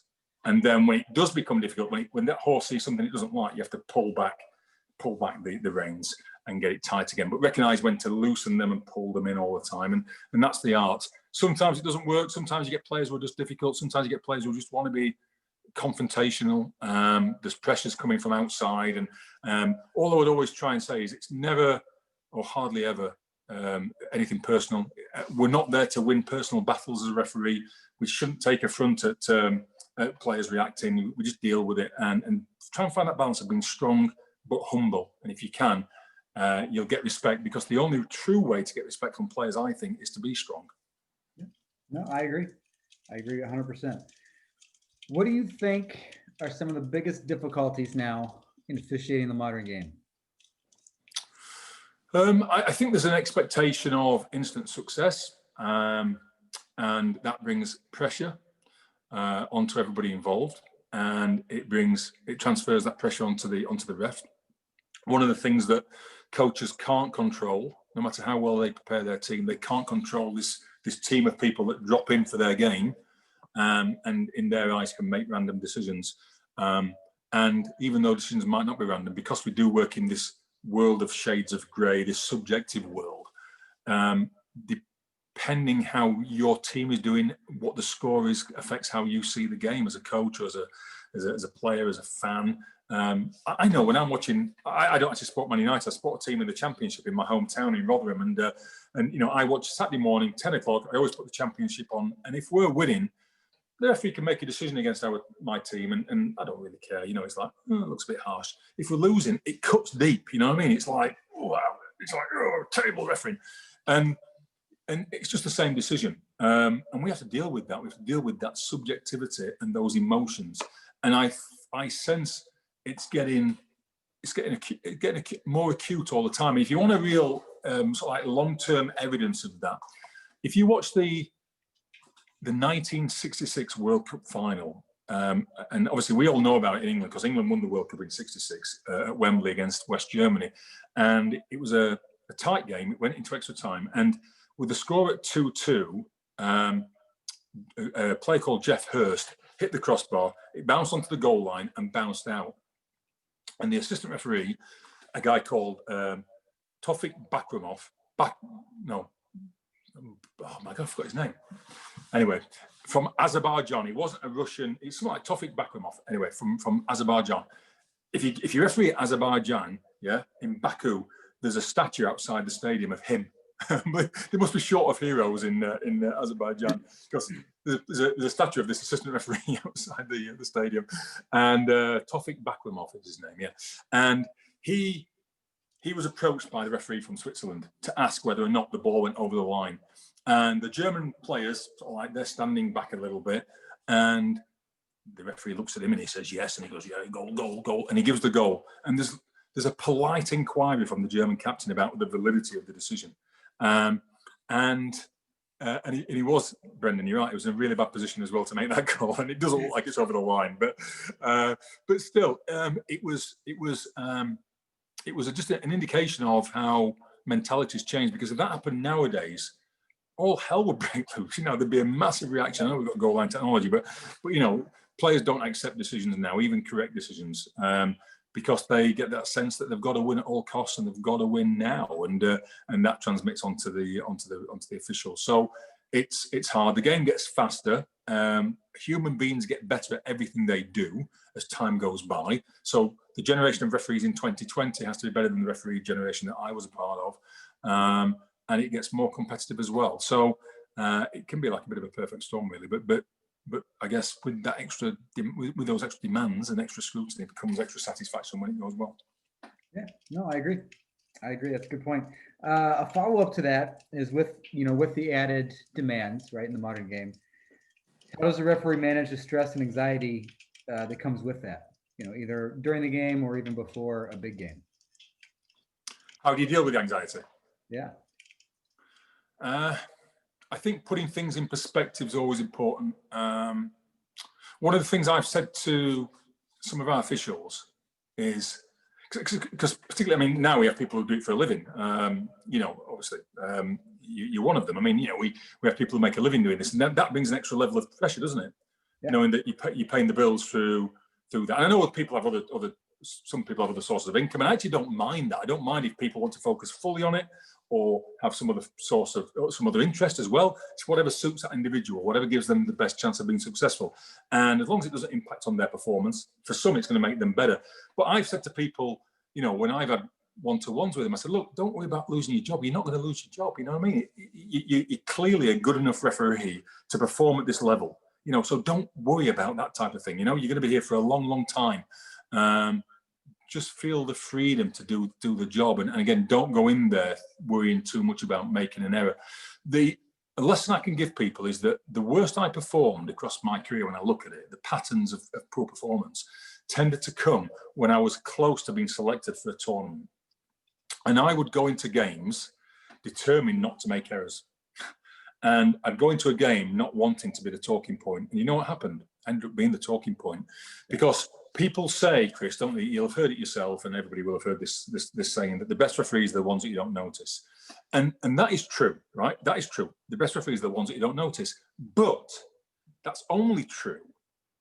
And then when it does become difficult, when that horse sees something it doesn't like, you have to pull back the reins and get it tight again. But recognize when to loosen them and pull them in all the time. And that's the art. Sometimes it doesn't work. Sometimes you get players who are just difficult. Sometimes you get players who just want to be confrontational. There's pressures coming from outside. And all I would always try and say is it's never or hardly ever anything personal. We're not there to win personal battles as a referee. We shouldn't take affront at players reacting. We just deal with it and try and find that balance of being strong but humble. And if you can, you'll get respect, because the only true way to get respect from players, I think, is to be strong. No, I agree. I agree 100%. What do you think are some of the biggest difficulties now in officiating the modern game? I think there's an expectation of instant success, and that brings pressure onto everybody involved, and it transfers that pressure onto the ref. One of the things that coaches can't control, no matter how well they prepare their team, they can't control this team of people that drop in for their game, and in their eyes can make random decisions. And even though decisions might not be random, because we do work in this world of shades of grey, this subjective world, depending how your team is doing, what the score is, affects how you see the game as a coach or as a player, as a fan. I know when I'm watching, I don't actually support Man United. I support a team in the Championship in my hometown in Rotherham, and you know, I watch Saturday morning 10 o'clock. I always put the Championship on, and if we're winning, the referee can make a decision against my team, and I don't really care. You know, it's like, oh, it looks a bit harsh. If we're losing, it cuts deep. You know what I mean? It's like, wow, it's like, oh, terrible refereeing, and it's just the same decision. And we have to deal with that. We have to deal with that subjectivity and those emotions. And I sense it's getting more acute all the time. If you want a real sort of like long-term evidence of that, if you watch the 1966 World Cup final, and obviously we all know about it in England because England won the World Cup in '66 at Wembley against West Germany, and it was a tight game. It went into extra time, and with the score at 2-2, a player called Jeff Hurst hit the crossbar. It bounced onto the goal line and bounced out. And the assistant referee, a guy called Tofik Bakramov, oh my God, I forgot his name. Anyway, from Azerbaijan. He wasn't a Russian. He's something like Tofik Bakramov. Anyway, from Azerbaijan. If you referee at Azerbaijan, yeah, in Baku, there's a statue outside the stadium of him. They must be short of heroes in Azerbaijan, because there's a statue of this assistant referee outside the stadium, and Tofik Bakramov is his name, yeah. And he was approached by the referee from Switzerland to ask whether or not the ball went over the line, and the German players sort of like, they're standing back a little bit, and the referee looks at him and he says yes, and he goes, yeah, goal, and he gives the goal, and there's a polite inquiry from the German captain about the validity of the decision. And he was, Brendan, you're right, it was in a really bad position as well to make that goal, and it doesn't look like it's over the line, but still, it was just an indication of how mentalities change, because if that happened nowadays, all hell would break loose. You know, there'd be a massive reaction. I know we've got goal line technology, but you know, players don't accept decisions now, even correct decisions, because they get that sense that they've got to win at all costs and they've got to win now, and that transmits onto the officials. So it's hard. The game gets faster. Human beings get better at everything they do as time goes by. So the generation of referees in 2020 has to be better than the referee generation that I was a part of, and it gets more competitive as well. So it can be like a bit of a perfect storm, really. But I guess with that with those extra demands and extra scrutiny comes extra satisfaction when it goes well. Yeah, no, I agree. That's a good point. A follow-up to that is with the added demands, right, in the modern game. How does the referee manage the stress and anxiety that comes with that? You know, either during the game or even before a big game. How do you deal with the anxiety? Yeah. I think putting things in perspective is always important. One of the things I've said to some of our officials is, because particularly, I mean, now we have people who do it for a living. You know, obviously, you're one of them. I mean, you know, we have people who make a living doing this, and that brings an extra level of pressure, doesn't it? knowing that you're paying the bills through that. And I know people have some people have other sources of income, and I actually don't mind that. I don't mind if people want to focus fully on it or have some other source of some other interest as well. It's whatever suits that individual, whatever gives them the best chance of being successful. And as long as it doesn't impact on their performance, for some it's going to make them better. But I've said to people, when I've had one-to-ones with them, I said, look, don't worry about losing your job. You're not going to lose your job. You know what I mean? You're clearly a good enough referee to perform at this level. So don't worry about that type of thing. You're going to be here for a long, long time. Just feel the freedom to do the job. And again, don't go in there worrying too much about making an error. The lesson I can give people is that the worst I performed across my career, when I look at it, the patterns of poor performance tended to come when I was close to being selected for a tournament. And I would go into games determined not to make errors. And I'd go into a game not wanting to be the talking point. And you know what happened? I ended up being the talking point. Because people say, Chris, don't they? You'll have heard it yourself, and everybody will have heard this saying that the best referees are the ones that you don't notice. And that is true, right? That is true. The best referees are the ones that you don't notice. But that's only true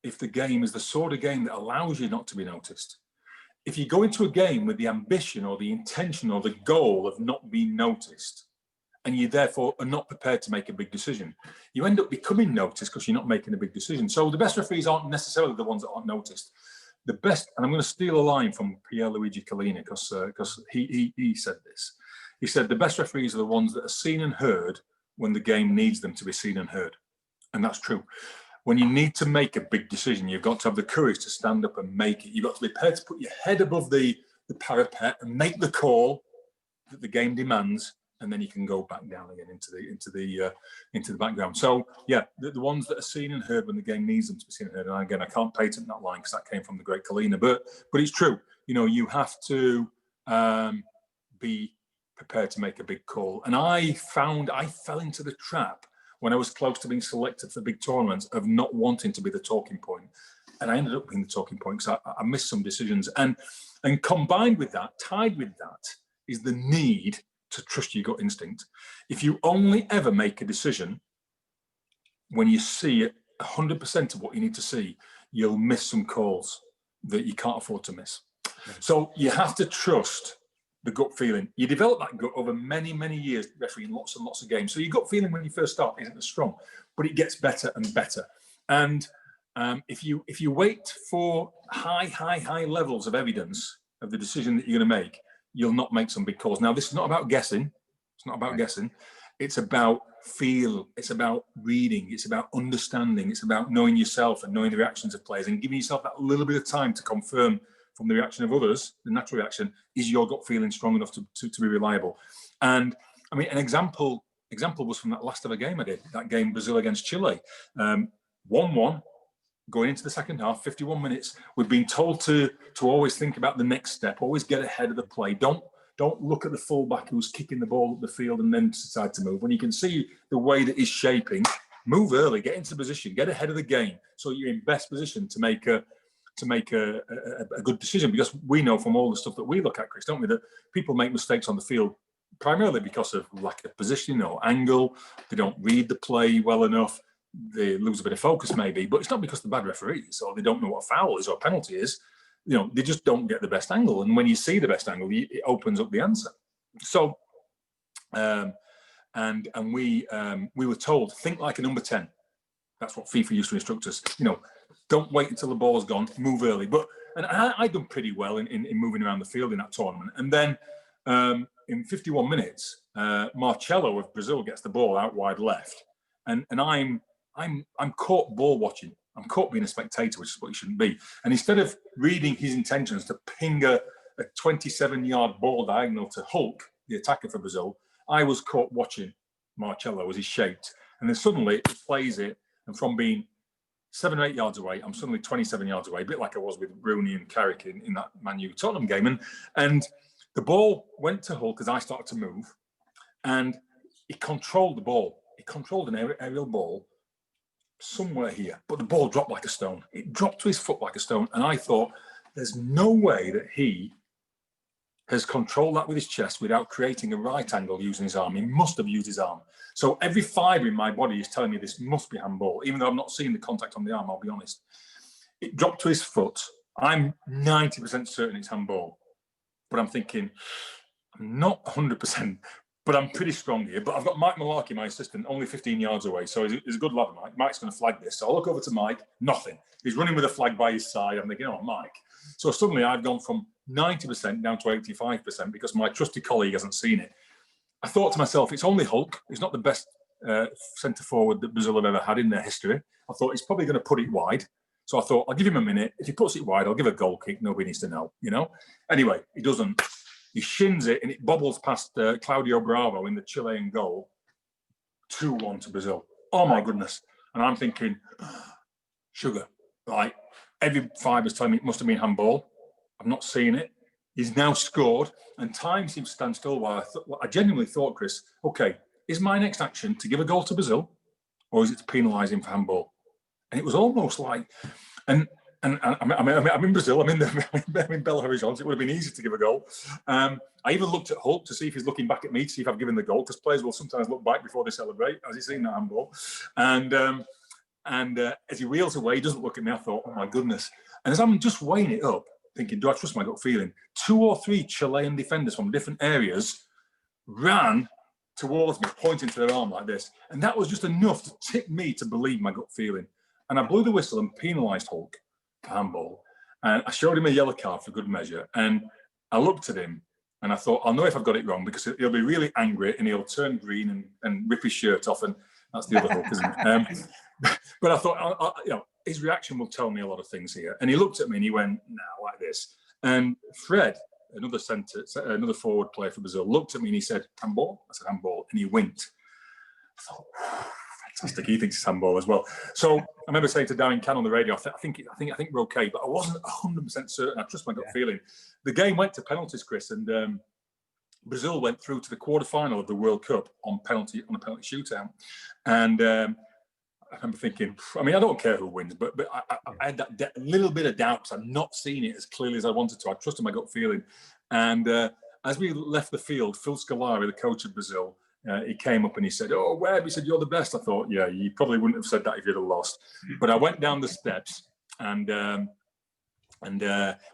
if the game is the sort of game that allows you not to be noticed. If you go into a game with the ambition or the intention or the goal of not being noticed, and you therefore are not prepared to make a big decision, you end up becoming noticed because you're not making a big decision. So the best referees aren't necessarily the ones that aren't noticed. The best, and I'm going to steal a line from Pierluigi Collina because he said this. He said, the best referees are the ones that are seen and heard when the game needs them to be seen and heard. And that's true. When you need to make a big decision, you've got to have the courage to stand up and make it. You've got to be prepared to put your head above the parapet and make the call that the game demands, and then you can go back down again into the background. So yeah, the ones that are seen and heard when the game needs them to be seen and heard. And again, I can't patent that line because that came from the great Collina, but it's true. You have to be prepared to make a big call. And I fell into the trap when I was close to being selected for big tournaments of not wanting to be the talking point. And I ended up being the talking point because I missed some decisions. And combined with that, tied with that, is the need to trust your gut instinct. If you only ever make a decision when you see 100% of what you need to see, you'll miss some calls that you can't afford to miss. So you have to trust the gut feeling. You develop that gut over many, many years, refereeing lots and lots of games. So your gut feeling when you first start isn't as strong, but it gets better and better. And if you wait for high levels of evidence of the decision that you're going to make, you'll not make some big calls. Now, this is not about guessing. It's not about guessing. It's about feel. It's about reading. It's about understanding. It's about knowing yourself and knowing the reactions of players and giving yourself that little bit of time to confirm from the reaction of others, the natural reaction, is your gut feeling strong enough to be reliable. And I mean, an example was from that last ever game I did, that game Brazil against Chile, 1-1. Going into the second half, 51 minutes, we've been told to always think about the next step, always get ahead of the play. Don't look at the fullback who's kicking the ball up the field and then decide to move. When you can see the way that he's shaping, move early, get into position, get ahead of the game, so you're in best position to make a good decision. Because we know from all the stuff that we look at, Chris, don't we, that people make mistakes on the field primarily because of lack of positioning or angle. They don't read the play well enough. They lose a bit of focus maybe, but it's not because they're bad referees or they don't know what a foul is or a penalty is. They just don't get the best angle. And when you see the best angle, it opens up the answer. So, and we were told, think like a number 10. That's what FIFA used to instruct us. Don't wait until the ball's gone, move early. And I'd done pretty well in moving around the field in that tournament. And then in 51 minutes, Marcelo of Brazil gets the ball out wide left. And I'm caught ball watching. I'm caught being a spectator, which is what you shouldn't be. And instead of reading his intentions to ping a 27-yard ball diagonal to Hulk, the attacker for Brazil, I was caught watching Marcelo as he shaped. And then suddenly he plays it, and from being 7 or 8 yards away, I'm suddenly 27 yards away, a bit like I was with Rooney and Carrick in that Man U Tottenham game. And the ball went to Hulk as I started to move, and he controlled the ball. He controlled an aerial ball somewhere here, but the ball dropped like a stone. It dropped to his foot like a stone. And I thought, there's no way that he has controlled that with his chest without creating a right angle using his arm. He must have used his arm. So every fibre in my body is telling me this must be handball, even though I'm not seeing the contact on the arm, I'll be honest. It dropped to his foot. I'm 90% certain it's handball, but I'm thinking, I'm not 100%, but I'm pretty strong here. But I've got Mike Malarkey, my assistant, only 15 yards away. So he's a good lad, Mike. Mike's going to flag this. So I look over to Mike, nothing. He's running with a flag by his side. I'm thinking, oh, Mike. So suddenly I've gone from 90% down to 85% because my trusty colleague hasn't seen it. I thought to myself, it's only Hulk. He's not the best centre forward that Brazil have ever had in their history. I thought he's probably going to put it wide. So I thought, I'll give him a minute. If he puts it wide, I'll give a goal kick. Nobody needs to know, you know? Anyway, he doesn't. He shins it and it bobbles past Claudio Bravo in the Chilean goal. 2-1 to Brazil. Oh, my goodness. And I'm thinking, sugar, like, every fiber's telling me it must have been handball. I'm not seeing it. He's now scored, and time seems to stand still while I genuinely thought, Chris, okay, is my next action to give a goal to Brazil, or is it to penalise him for handball? And it was almost like, and I'm in Brazil, I'm in Belo Horizonte, it would have been easy to give a goal. I even looked at Hulk to see if he's looking back at me, to see if I've given the goal, because players will sometimes look back before they celebrate. Has he seen that handball? And as he wheels away, he doesn't look at me. I thought, oh my goodness. And as I'm just weighing it up, thinking, do I trust my gut feeling? 2 or 3 Chilean defenders from different areas ran towards me, pointing to their arm like this. And that was just enough to tip me to believe my gut feeling. And I blew the whistle and penalised Hulk for handball. And I showed him a yellow card for good measure. And I looked at him and I thought, I'll know if I've got it wrong, because he'll be really angry and he'll turn green and rip his shirt off. And that's the other Hulk, isn't it? But I thought, you know, his reaction will tell me a lot of things here. And he looked at me and he went, now like this. And Fred, another forward player for Brazil, looked at me and he said, handball? I said, handball. And he winked. I thought, fantastic. He thinks it's handball as well. So I remember saying to Darren Cann on the radio, I think we're okay, but I wasn't 100% certain. I trust my gut feeling. The game went to penalties, Chris, and Brazil went through to the quarterfinal of the World Cup on a penalty shootout. And I remember thinking, I mean, I don't care who wins, but I had that little bit of doubt because I'd not seen it as clearly as I wanted to. I trusted my gut feeling. And as we left the field, Phil Scolari, the coach of Brazil, he came up and he said, oh, Webb, he said, you're the best. I thought, yeah, you probably wouldn't have said that if you'd have lost. But I went down the steps and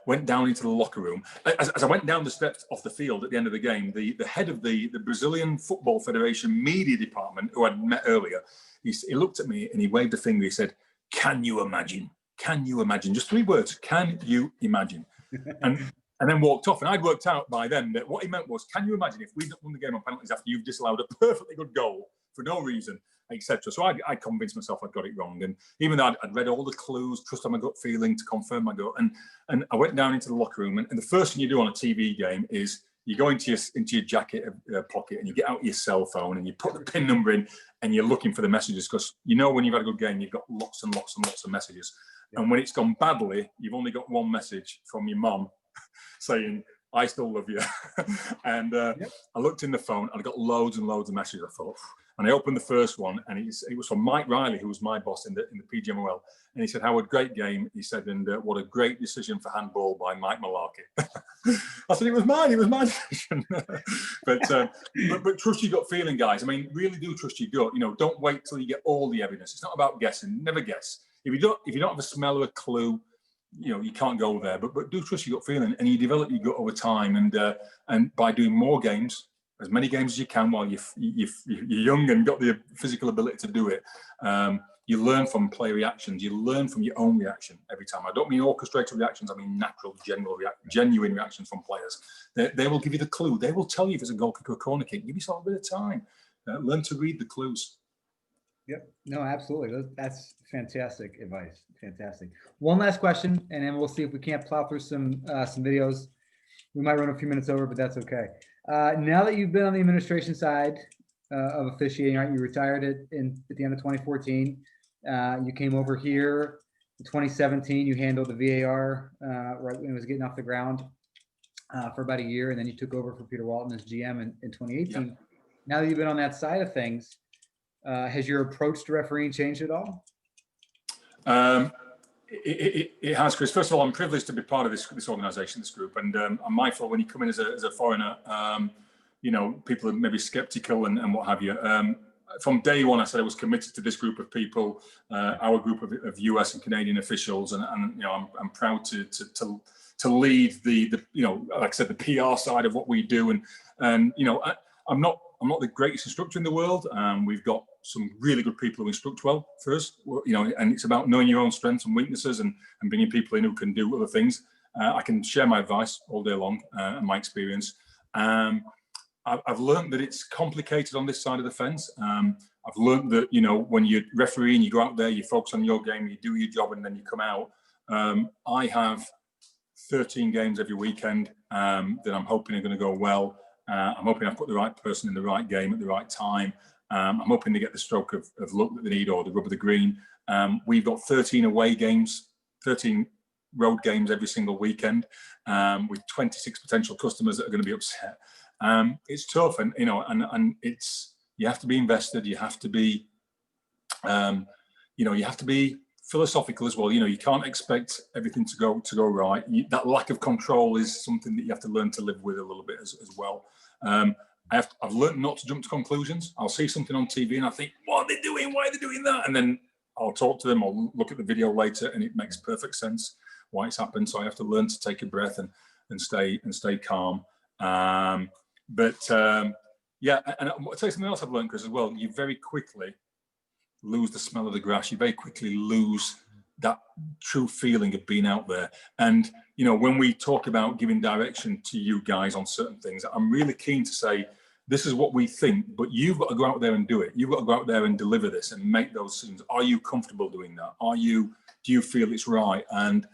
went down into the locker room. As I went down the steps off the field at the end of the game, the head of the Brazilian Football Federation media department, who I'd met earlier, he looked at me and he waved a finger. He said, can you imagine? Can you imagine? Just 3 words. Can you imagine? And then walked off. And I'd worked out by then that what he meant was, can you imagine if we'd won the game on penalties after you've disallowed a perfectly good goal for no reason, etc. So I convinced myself I'd got it wrong. And even though I'd read all the clues, trusted my gut feeling to confirm my gut, and I went down into the locker room. And the first thing you do on a TV game is you go into your jacket pocket and you get out your cell phone and you put the PIN number in and you're looking for the messages, because you know when you've had a good game, you've got lots and lots and lots of messages. Yeah. And when it's gone badly, you've only got one message from your mom saying, I still love you. And I looked in the phone and I got loads and loads of messages. I thought, and I opened the first one and it was from Mike Riley, who was my boss in the PGMOL. And he said, Howard, great game. He said, and what a great decision for handball by Mike Malarkey. I said, it was my decision. but trust your gut feeling, guys. I mean, really do trust your gut. You know, don't wait till you get all the evidence. It's not about guessing. Never guess. If you don't have a smell or a clue, you know, you can't go there. But do trust your gut feeling, and you develop your gut over time. And by doing more games, as many games as you can while you're young and got the physical ability to do it, you learn from player reactions. You learn from your own reaction every time. I don't mean orchestrated reactions. I mean natural, genuine reactions from players. They will give you the clue. They will tell you if it's a goal kick or a corner kick. Give yourself a bit of time. Learn to read the clues. Yep. No, absolutely. That's fantastic advice. Fantastic. One last question, and then we'll see if we can't plow through some videos. We might run a few minutes over, but that's okay. Now that you've been on the administration side of officiating, right? You retired at the end of 2014. You came over here in 2017. You handled the VAR right when it was getting off the ground for about a year, and then you took over for Peter Walton as GM in 2018. Yep. Now that you've been on that side of things, has your approach to refereeing changed at all? It has, Chris. First of all, I'm privileged to be part of this organisation, this group, and I'm mindful when you come in as a foreigner, you know, people are maybe sceptical and what have you. From day one, I said I was committed to this group of people, our group of US and Canadian officials, and you know, I'm proud to lead the you know, like I said, the PR side of what we do, and you know, I'm not the greatest instructor in the world. We've got some really good people who instruct well for us, you know, and it's about knowing your own strengths and weaknesses and bringing people in who can do other things. I can share my advice all day long and my experience. I've learned that it's complicated on this side of the fence. I've learned that, you know, when you're refereeing, you go out there, you focus on your game, you do your job, and then you come out. I have 13 games every weekend that I'm hoping are going to go well. I'm hoping I've put the right person in the right game at the right time. I'm hoping to get the stroke of luck that they need, or the rub of the green. We've got 13 away games, 13 road games every single weekend, with 26 potential customers that are going to be upset. It's tough, and you know, and it's, you have to be invested. You have to be, you know, you have to be philosophical as well. You know, you can't expect everything to go right. That lack of control is something that you have to learn to live with a little bit as well. I've learned not to jump to conclusions. I'll see something on TV and I think, what are they doing? Why are they doing that? And then I'll talk to them, I'll look at the video later, and it makes perfect sense why it's happened. So I have to learn to take a breath and stay calm. Yeah, and I'll tell you something else I've learned, Chris, as well. You very quickly lose the smell of the grass. You very quickly lose that true feeling of being out there. And, you know, when we talk about giving direction to you guys on certain things, I'm really keen to say, this is what we think, but you've got to go out there and do it. You've got to go out there and deliver this and make those decisions. Are you comfortable doing that? Do you feel it's right? And,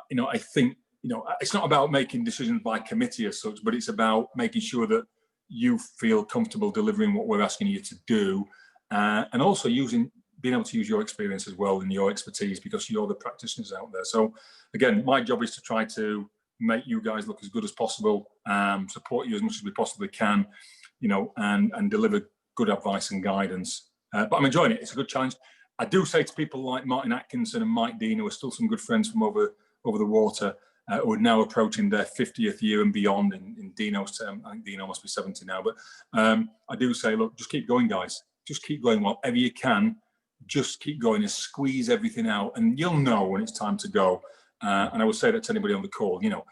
you know, I think, you know, it's not about making decisions by committee as such, but it's about making sure that you feel comfortable delivering what we're asking you to do, and also being able to use your experience as well and your expertise, because you're the practitioners out there. So again, my job is to try to make you guys look as good as possible, support you as much as we possibly can, you know, and deliver good advice and guidance. But I'm enjoying it. It's a good challenge. I do say to people like Martin Atkinson and Mike Dean, who are still some good friends from over the water, who are now approaching their 50th year and beyond in Dino's term. I think Dino must be 70 now. But I do say, look, just keep going, guys. Just keep going whatever you can. Just keep going and squeeze everything out, and you'll know when it's time to go. And I would say that to anybody on the call, you know,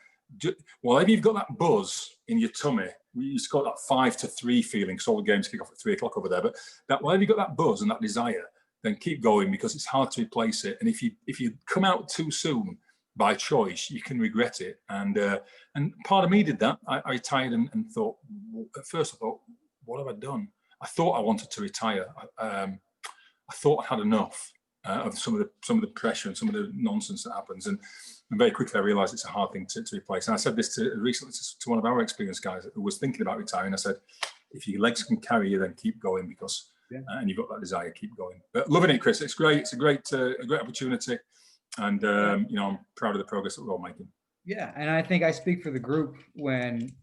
whatever you've got that buzz in your tummy, you've got that 5-3 feeling, because all the games kick off at 3 o'clock over there, but that whatever you've got that buzz and that desire, then keep going, because it's hard to replace it. And if you come out too soon by choice, you can regret it. And part of me did that. I retired and thought, at first I thought, what have I done? I thought I wanted to retire. I thought I had enough of some of the pressure and some of the nonsense that happens, and very quickly I realised it's a hard thing to replace. And I said this recently to one of our experienced guys who was thinking about retiring. I said, if your legs can carry you, then keep going, because and you've got that desire, keep going. But loving it, Chris. It's great. It's a great opportunity, and you know, I'm proud of the progress that we're all making. Yeah, and I think I speak for the group when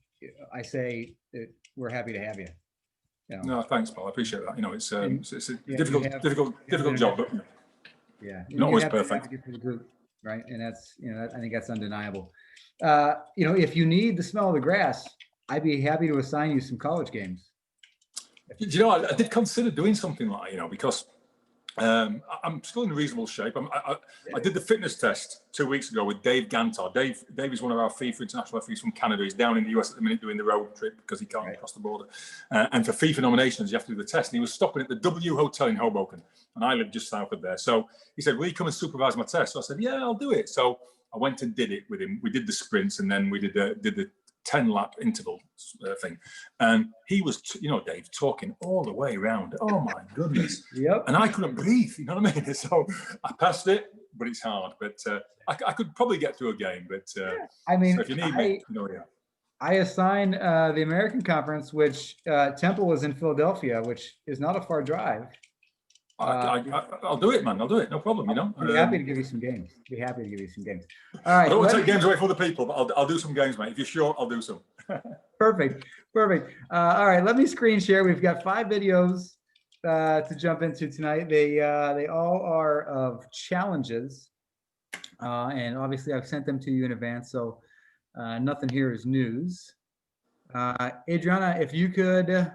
I say that we're happy to have you. You know. No, thanks, Paul. I appreciate that. You know, it's a difficult job, but not always perfect. For the group, right? And that's, you know, I think that's undeniable. You know, if you need the smell of the grass, I'd be happy to assign you some college games. You know, I did consider doing something like that, you know, because I'm still in reasonable shape. I did the fitness test 2 weeks ago with Dave Gantar. Dave is one of our FIFA international referees from Canada. He's down in the US at the minute doing the road trip because he can't cross the border. And for FIFA nominations, you have to do the test. And he was stopping at the W Hotel in Hoboken, and I live just south of there. So he said, will you come and supervise my test? So I said, yeah, I'll do it. So I went and did it with him. We did the sprints, and then we did the 10-lap interval thing, and he was, you know, Dave, talking all the way around. Oh my goodness! And I couldn't breathe. You know what I mean? So I passed it, but it's hard. But I could probably get through a game. But I mean, so if you need me, you know, I assigned the American Conference, which Temple was in Philadelphia, which is not a far drive. I'll do it, man. I'll do it. No problem. You know, I'd be happy to give you some games. Be happy to give you some games. All right. I don't want to take games away from the people, but I'll do some games, mate. If you're sure, I'll do some. Perfect. All right. Let me screen share. We've got 5 videos to jump into tonight. They all are of challenges And obviously I've sent them to you in advance, so nothing here is news. Adriana, if you could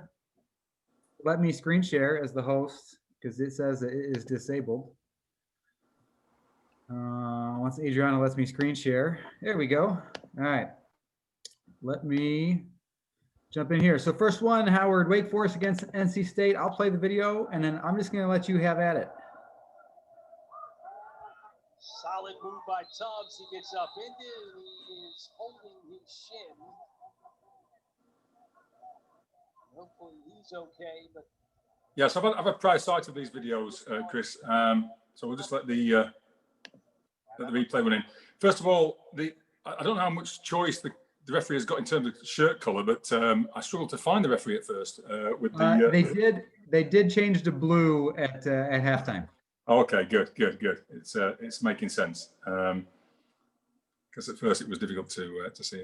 let me screen share as the host, because it says it is disabled. Once Adriana lets me screen share, there we go. All right, let me jump in here. So first one, Howard, Wake Forest against NC State. I'll play the video, and then I'm just going to let you have at it. Solid move by Tubbs. He gets upended. He is holding his shin. Hopefully he's okay, but Yes, I've had prior sight of these videos, Chris. So we'll just let the replay run in. First of all, I don't know how much choice the referee has got in terms of shirt colour, but I struggled to find the referee at first. With the they did change to blue at halftime. Okay, good. It's making sense. Because at first it was difficult to see.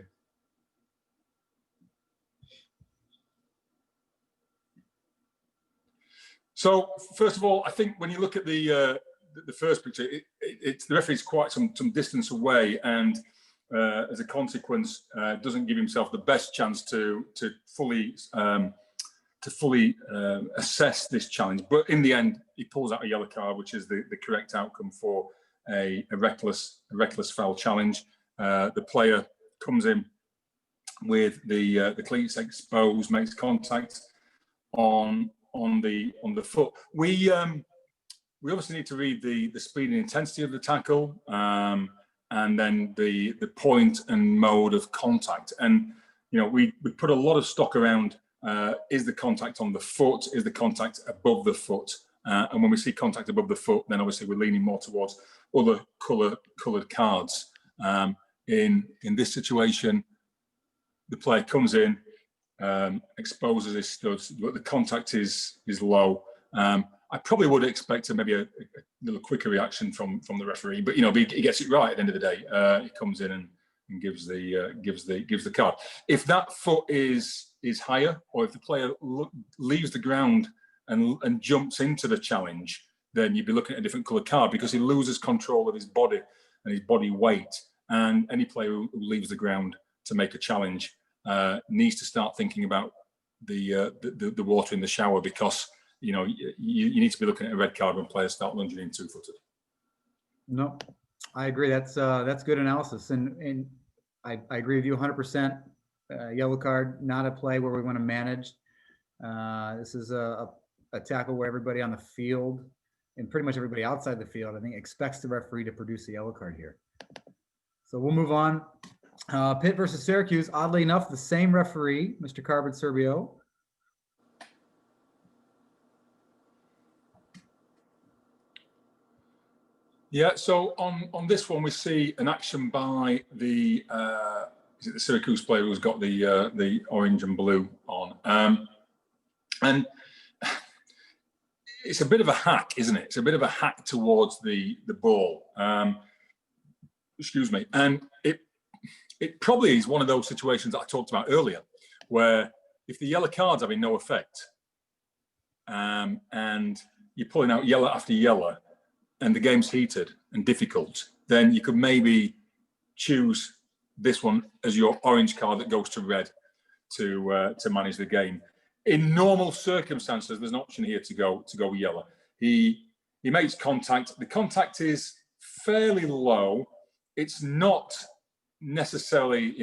So first of all, I think when you look at the first picture, it's the referee's quite some distance away, and as a consequence, doesn't give himself the best chance to fully assess this challenge. But in the end, he pulls out a yellow card, which is the correct outcome for a reckless foul challenge. The player comes in with the cleats exposed, makes contact on the foot. We obviously need to read the speed and intensity of the tackle, and then the point and mode of contact. And we put a lot of stock around. Is the contact on the foot? Is the contact above the foot? And when we see contact above the foot, then obviously we're leaning more towards other coloured cards. In this situation, the player comes in, exposes his studs, but the contact is low. I probably would expect maybe a little quicker reaction from the referee, but he gets it right at the end of the day. He comes in and gives the card. If that foot is higher, or if the player leaves the ground and jumps into the challenge, then you'd be looking at a different colour card, because he loses control of his body and his body weight. And any player who leaves the ground to make a challenge needs to start thinking about the water in the shower, because you need to be looking at a red card when players start lunging in two-footed. No, I agree. That's good analysis, and I agree with you 100%. Yellow card, not a play where we want to manage. This is a tackle where everybody on the field and pretty much everybody outside the field, I think, expects the referee to produce a yellow card here. So we'll move on. Pitt versus Syracuse. Oddly enough, the same referee, Mr. Carbon Serbio. Yeah, so on this one, we see an action by the Syracuse player who's got the orange and blue on. And it's a bit of a hack, isn't it? It's a bit of a hack towards the ball. Excuse me. And it probably is one of those situations that I talked about earlier, where if the yellow card's having no effect, and you're pulling out yellow after yellow, and the game's heated and difficult, then you could maybe choose this one as your orange card that goes to red to manage the game. In normal circumstances, there's an option here to go yellow. He makes contact. The contact is fairly low. It's not necessarily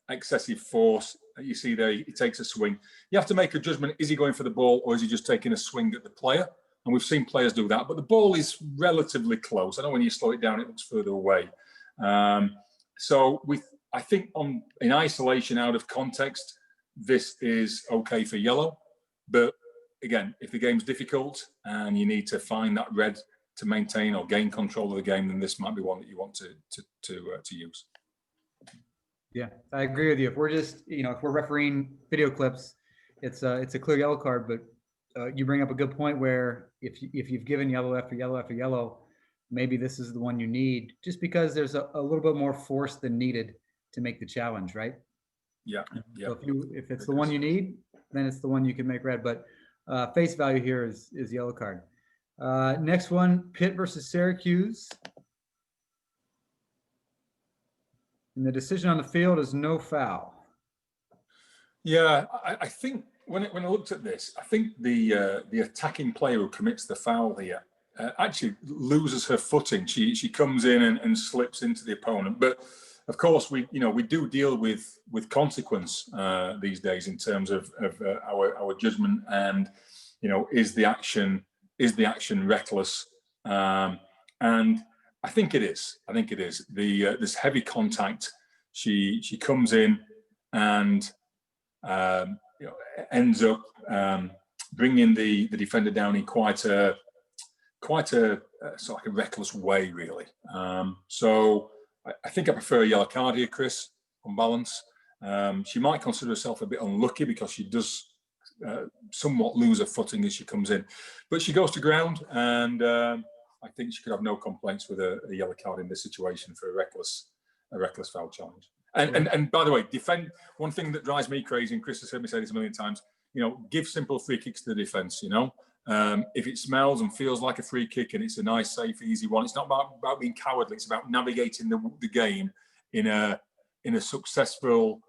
excessive force. You see there, he takes a swing. You have to make a judgment. Is he going for the ball, or is he just taking a swing at the player? And we've seen players do that, but the ball is relatively close. I know when you slow it down, it looks further away. So I think in isolation, out of context, this is okay for yellow. But again, if the game's difficult and you need to find that red to maintain or gain control of the game, then this might be one that you want to use. Yeah, I agree with you. If we're just, if we're refereeing video clips, it's a clear yellow card. But you bring up a good point where if you've given yellow after yellow after yellow, maybe this is the one you need, just because there's a little bit more force than needed to make the challenge, right? Yeah. So if it's the one you need, then it's the one you can make red. But face value here is yellow card. Next one, Pitt versus Syracuse. And the decision on the field is no foul. Yeah, I think when I looked at this, I think the attacking player who commits the foul here actually loses her footing. She comes in and slips into the opponent. But of course, we do deal with consequence these days in terms of our judgment, and is the action reckless? And I think it is. This heavy contact. She comes in and ends up bringing the defender down in quite a sort of like a reckless way, really. So I think I prefer a yellow card here, Chris, on balance. She might consider herself a bit unlucky because she does somewhat lose her footing as she comes in, but she goes to ground, and I think she could have no complaints with a yellow card in this situation for a reckless foul challenge. And by the way, one thing that drives me crazy, and Chris has heard me say this a million times, give simple free kicks to the defense. If it smells and feels like a free kick and it's a nice, safe, easy one, it's not about being cowardly. It's about navigating the game in a successful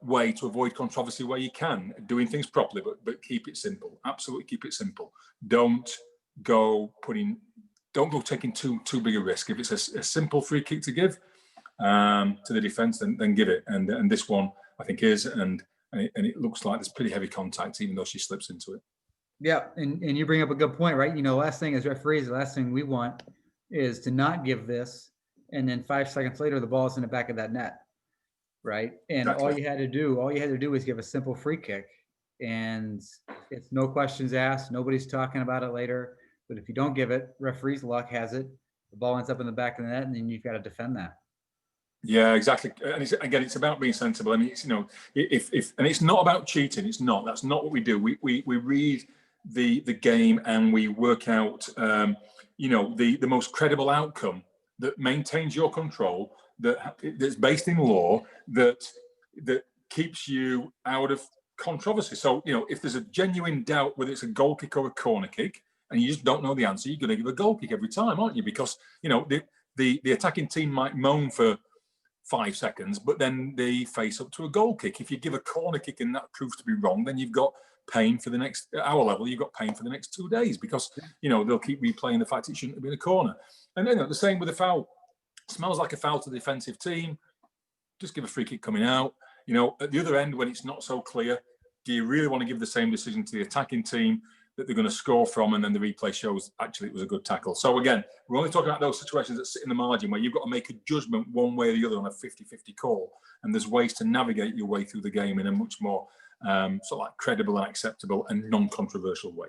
way to avoid controversy where you can, doing things properly, but keep it simple. Absolutely keep it simple. Don't go taking too big a risk. If it's a simple free kick to give to the defense, then give it. And this one I think is, and it looks like there's pretty heavy contact, even though she slips into it. Yeah, and you bring up a good point, right? Last thing as referees, the last thing we want is to not give this, and then 5 seconds later the ball's in the back of that net, right? And Exactly. all you had to do is give a simple free kick, and it's no questions asked. Nobody's talking about it later. But if you don't give it, referee's luck has it, the ball ends up in the back of the net, and then you've got to defend that. Yeah, exactly. And it's about being sensible. I mean, if and it's not about cheating. It's not. That's not what we do. We read the game and we work out the most credible outcome that maintains your control, that's based in law, that keeps you out of controversy. So if there's a genuine doubt whether it's a goal kick or a corner kick, and you just don't know the answer, you're going to give a goal kick every time, aren't you? Because the attacking team might moan for 5 seconds, but then they face up to a goal kick. If you give a corner kick and that proves to be wrong, then you've got pain for the next hour level. You've got pain for the next 2 days because they'll keep replaying the fact it shouldn't have been a corner. And then the same with a foul. Smells like a foul to the defensive team. Just give a free kick coming out. At the other end, when it's not so clear, do you really want to give the same decision to the attacking team that they're going to score from, and then the replay shows actually it was a good tackle? So again, we're only talking about those situations that sit in the margin where you've got to make a judgment one way or the other on a 50-50 call, and there's ways to navigate your way through the game in a much more sort of like credible and acceptable and non-controversial way.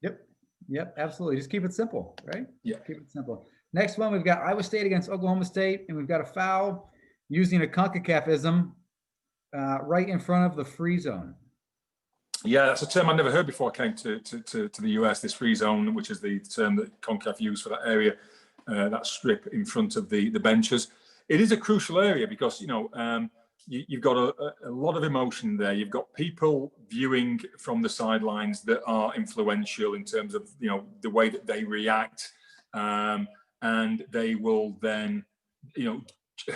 Yep, absolutely. Just keep it simple, right? Yeah, keep it simple. Next one, we've got Iowa State against Oklahoma State, and we've got a foul using a CONCACAF-ism right in front of the free zone. Yeah, that's a term I never heard before I came to the US, this free zone, which is the term that CONCACAF used for that area, that strip in front of the benches. It is a crucial area because, you've got a lot of emotion there. You've got people viewing from the sidelines that are influential in terms of, the way that they react. And they will then,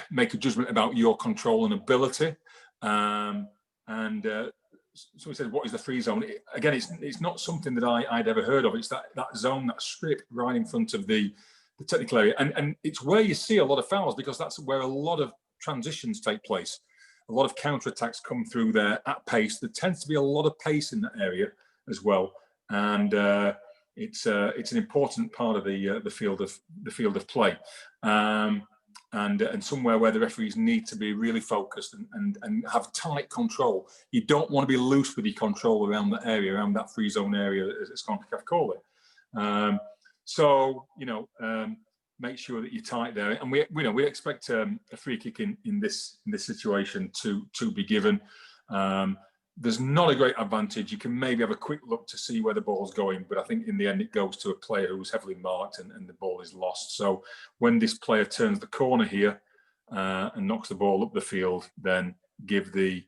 make a judgment about your control and ability. So we said, what is the free zone? Again, it's not something that I'd ever heard of. It's that zone, that strip right in front of the technical area. And it's where you see a lot of fouls because that's where a lot of transitions take place. A lot of counterattacks come through there at pace. There tends to be a lot of pace in that area as well. And it's an important part of the field of play. And somewhere where the referees need to be really focused and have tight control. You don't want to be loose with your control around that area, around that free zone area, as CONCACAF call it. Make sure that you're tight there. And we expect a free kick in this situation to be given. There's not a great advantage. You can maybe have a quick look to see where the ball's going, but I think in the end it goes to a player who's heavily marked and the ball is lost. So when this player turns the corner here and knocks the ball up the field, then give the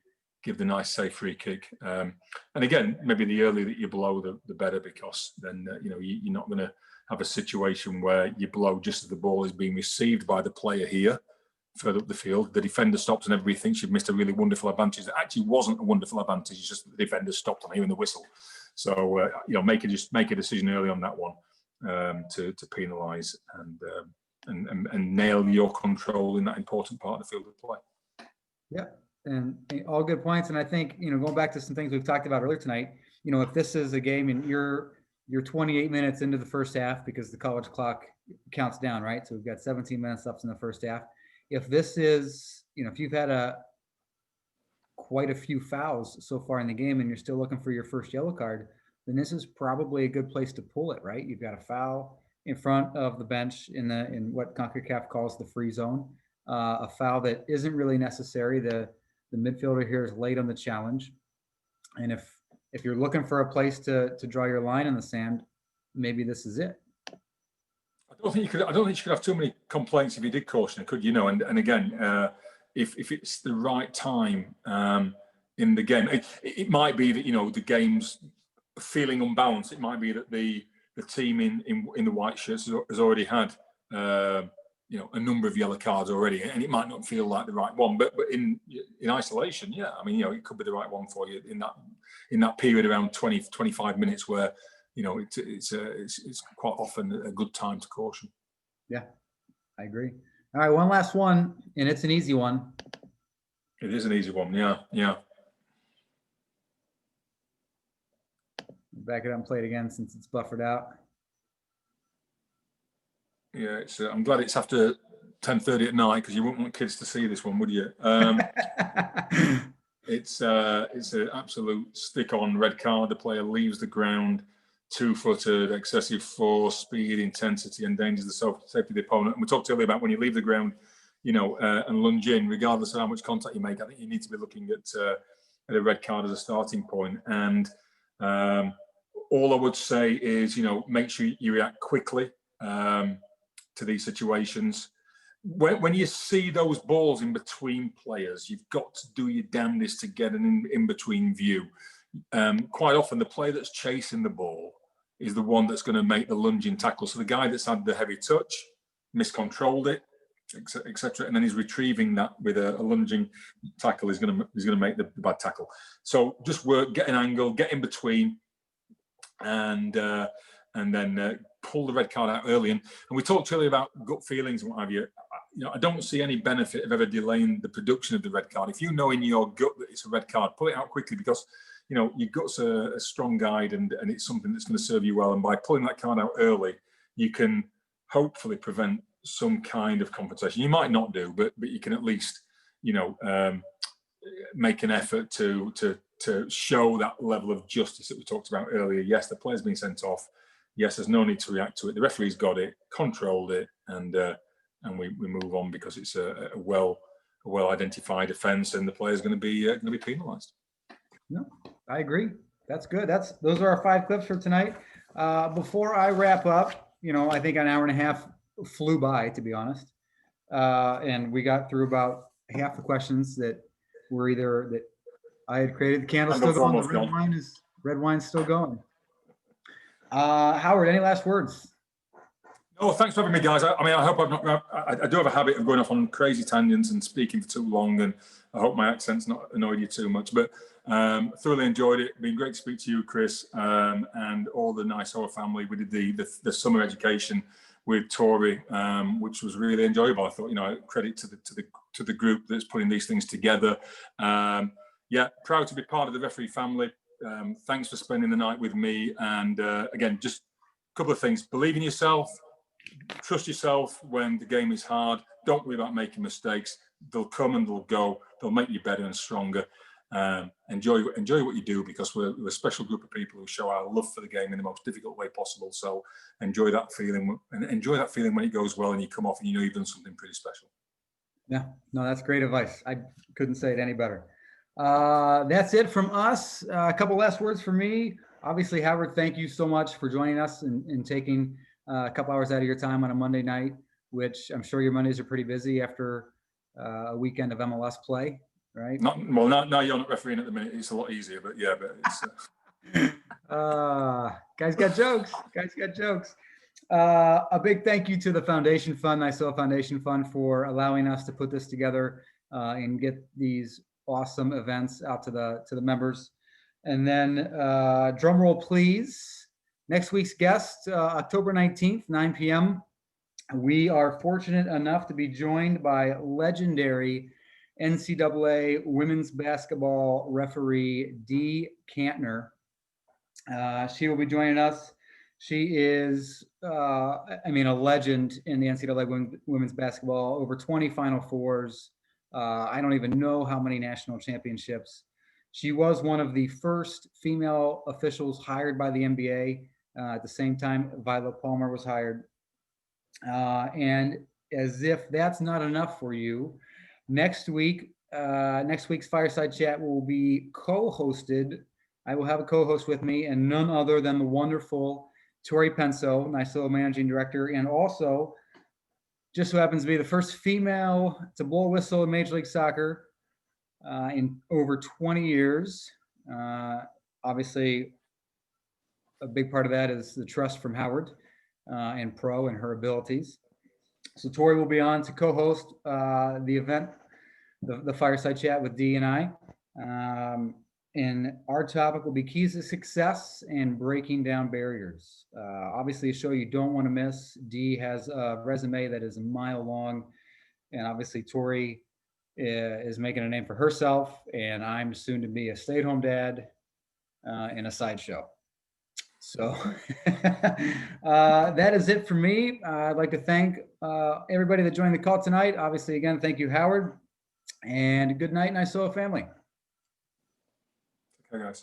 nice safe free kick. And again, maybe the earlier that you blow, the better, because then you're not going to have a situation where you blow just as the ball is being received by the player here further up the field. The defender stops and everybody thinks you've missed a really wonderful advantage. It actually wasn't a wonderful advantage. It's just that the defender stopped on hearing the whistle. So, make a decision early on that one to penalise and nail your control in that important part of the field of play. Yeah, and all good points. And I think, going back to some things we've talked about earlier tonight, if this is a game and you're 28 minutes into the first half, because the college clock counts down, right? So we've got 17 minutes left in the first half. If this is, if you've had quite a few fouls so far in the game and you're still looking for your first yellow card, then this is probably a good place to pull it, right? You've got a foul in front of the bench in what CONCACAF calls the free zone, a foul that isn't really necessary. The midfielder here is late on the challenge. And if you're looking for a place to draw your line in the sand, maybe this is it. I don't think you could have too many complaints if you did caution it, could you? And again, if it's the right time in the game, it might be that the game's feeling unbalanced. It might be that the team in the white shirts has already had a number of yellow cards already, and it might not feel like the right one. But in isolation, yeah, I mean, it could be the right one for you in that period around 20-25 minutes where it's quite often a good time to caution. Yeah, I agree. All right, one last one, and it's an easy one. It is an easy one. Yeah. Back it up and play it again since it's buffered out. Yeah, I'm glad it's after 10:30 at night, because you wouldn't want kids to see this one, would you? It's an absolute stick-on red card. The player leaves the ground, two-footed, excessive force, speed, intensity, endangers the safety of the opponent. And we talked earlier about when you leave the ground, and lunge in, regardless of how much contact you make. I think you need to be looking at a red card as a starting point. And all I would say is, make sure you react quickly to these situations. When you see those balls in between players, you've got to do your damnedest to get an in-between view. Quite often, the player that's chasing the ball is the one that's going to make the lunging tackle. So the guy that's had the heavy touch, miscontrolled it, etc., and then he's retrieving that with a lunging tackle is going to make the bad tackle. So just get an angle, get in between, and then pull the red card out early. And we talked earlier about gut feelings and what have you. I don't see any benefit of ever delaying the production of the red card. If you know in your gut that it's a red card, pull it out quickly, because your gut's a strong guide, and it's something that's going to serve you well. And by pulling that card out early, you can hopefully prevent some kind of compensation. You might not do, but you can at least make an effort to show that level of justice that we talked about earlier. Yes, the player's been sent off. Yes, there's no need to react to it. The referee's got it, controlled it, and we move on, because it's a well identified offence, and the player's going to be penalised. No, I agree. That's good. Those are our 5 clips for tonight. Before I wrap up, I think an hour and a half flew by, to be honest, and we got through about half the questions that were either that I had created. The candle's still going. The red wine's still going. Howard, any last words? No, thanks for having me, guys. I hope I do have a habit of going off on crazy tangents and speaking for too long, and I hope my accent's not annoyed you too much. But thoroughly enjoyed it. Been great to speak to you, Chris, and all the NISOA family. We did the summer education with Tori, which was really enjoyable. I thought, credit to the group that's putting these things together. Proud to be part of the referee family. Thanks for spending the night with me. And again, just a couple of things. Believe in yourself. Trust yourself when the game is hard. Don't worry about making mistakes. They'll come and they'll go. They'll make you better and stronger. Enjoy what you do, because we're a special group of people who show our love for the game in the most difficult way possible. So enjoy that feeling, and enjoy that feeling when it goes well and you come off and you've done something pretty special. Yeah, no, that's great advice. I couldn't say it any better. That's it from us. A couple last words from me. Obviously, Howard, thank you so much for joining us and taking a couple hours out of your time on a Monday night, which I'm sure your Mondays are pretty busy after a weekend of MLS play, right? Now you're not refereeing at the minute. It's a lot easier, but yeah, but it's... Guys got jokes. A big thank you to the Foundation Fund, NISOA Foundation Fund, for allowing us to put this together and get these awesome events out to the members. And then drum roll, please. Next week's guest, October 19th, 9 p.m. We are fortunate enough to be joined by legendary NCAA women's basketball referee Dee Kantner. She will be joining us. She is, a legend in the NCAA women's basketball, over 20 Final Fours. I don't even know how many national championships. She was one of the first female officials hired by the NBA. At the same time, Violet Palmer was hired. And as if that's not enough for you, next week's Fireside Chat will be co-hosted. I will have a co-host with me, and none other than the wonderful Tori Penso, NISOA Managing Director, and also just so happens to be the first female to blow a whistle in Major League Soccer in over 20 years. Obviously, a big part of that is the trust from Howard and Pro and her abilities. So Tori will be on to co-host the event, the Fireside Chat with Dee and I. And our topic will be keys to success and breaking down barriers. Obviously, a show you don't want to miss. Dee has a resume that is a mile long. And obviously, Tori is making a name for herself. And I'm soon to be a stay-at-home dad in a sideshow. So that is it for me. I'd like to thank everybody that joined the call tonight. Obviously, again, thank you, Howard. And good night, NISOA family. Okay, guys.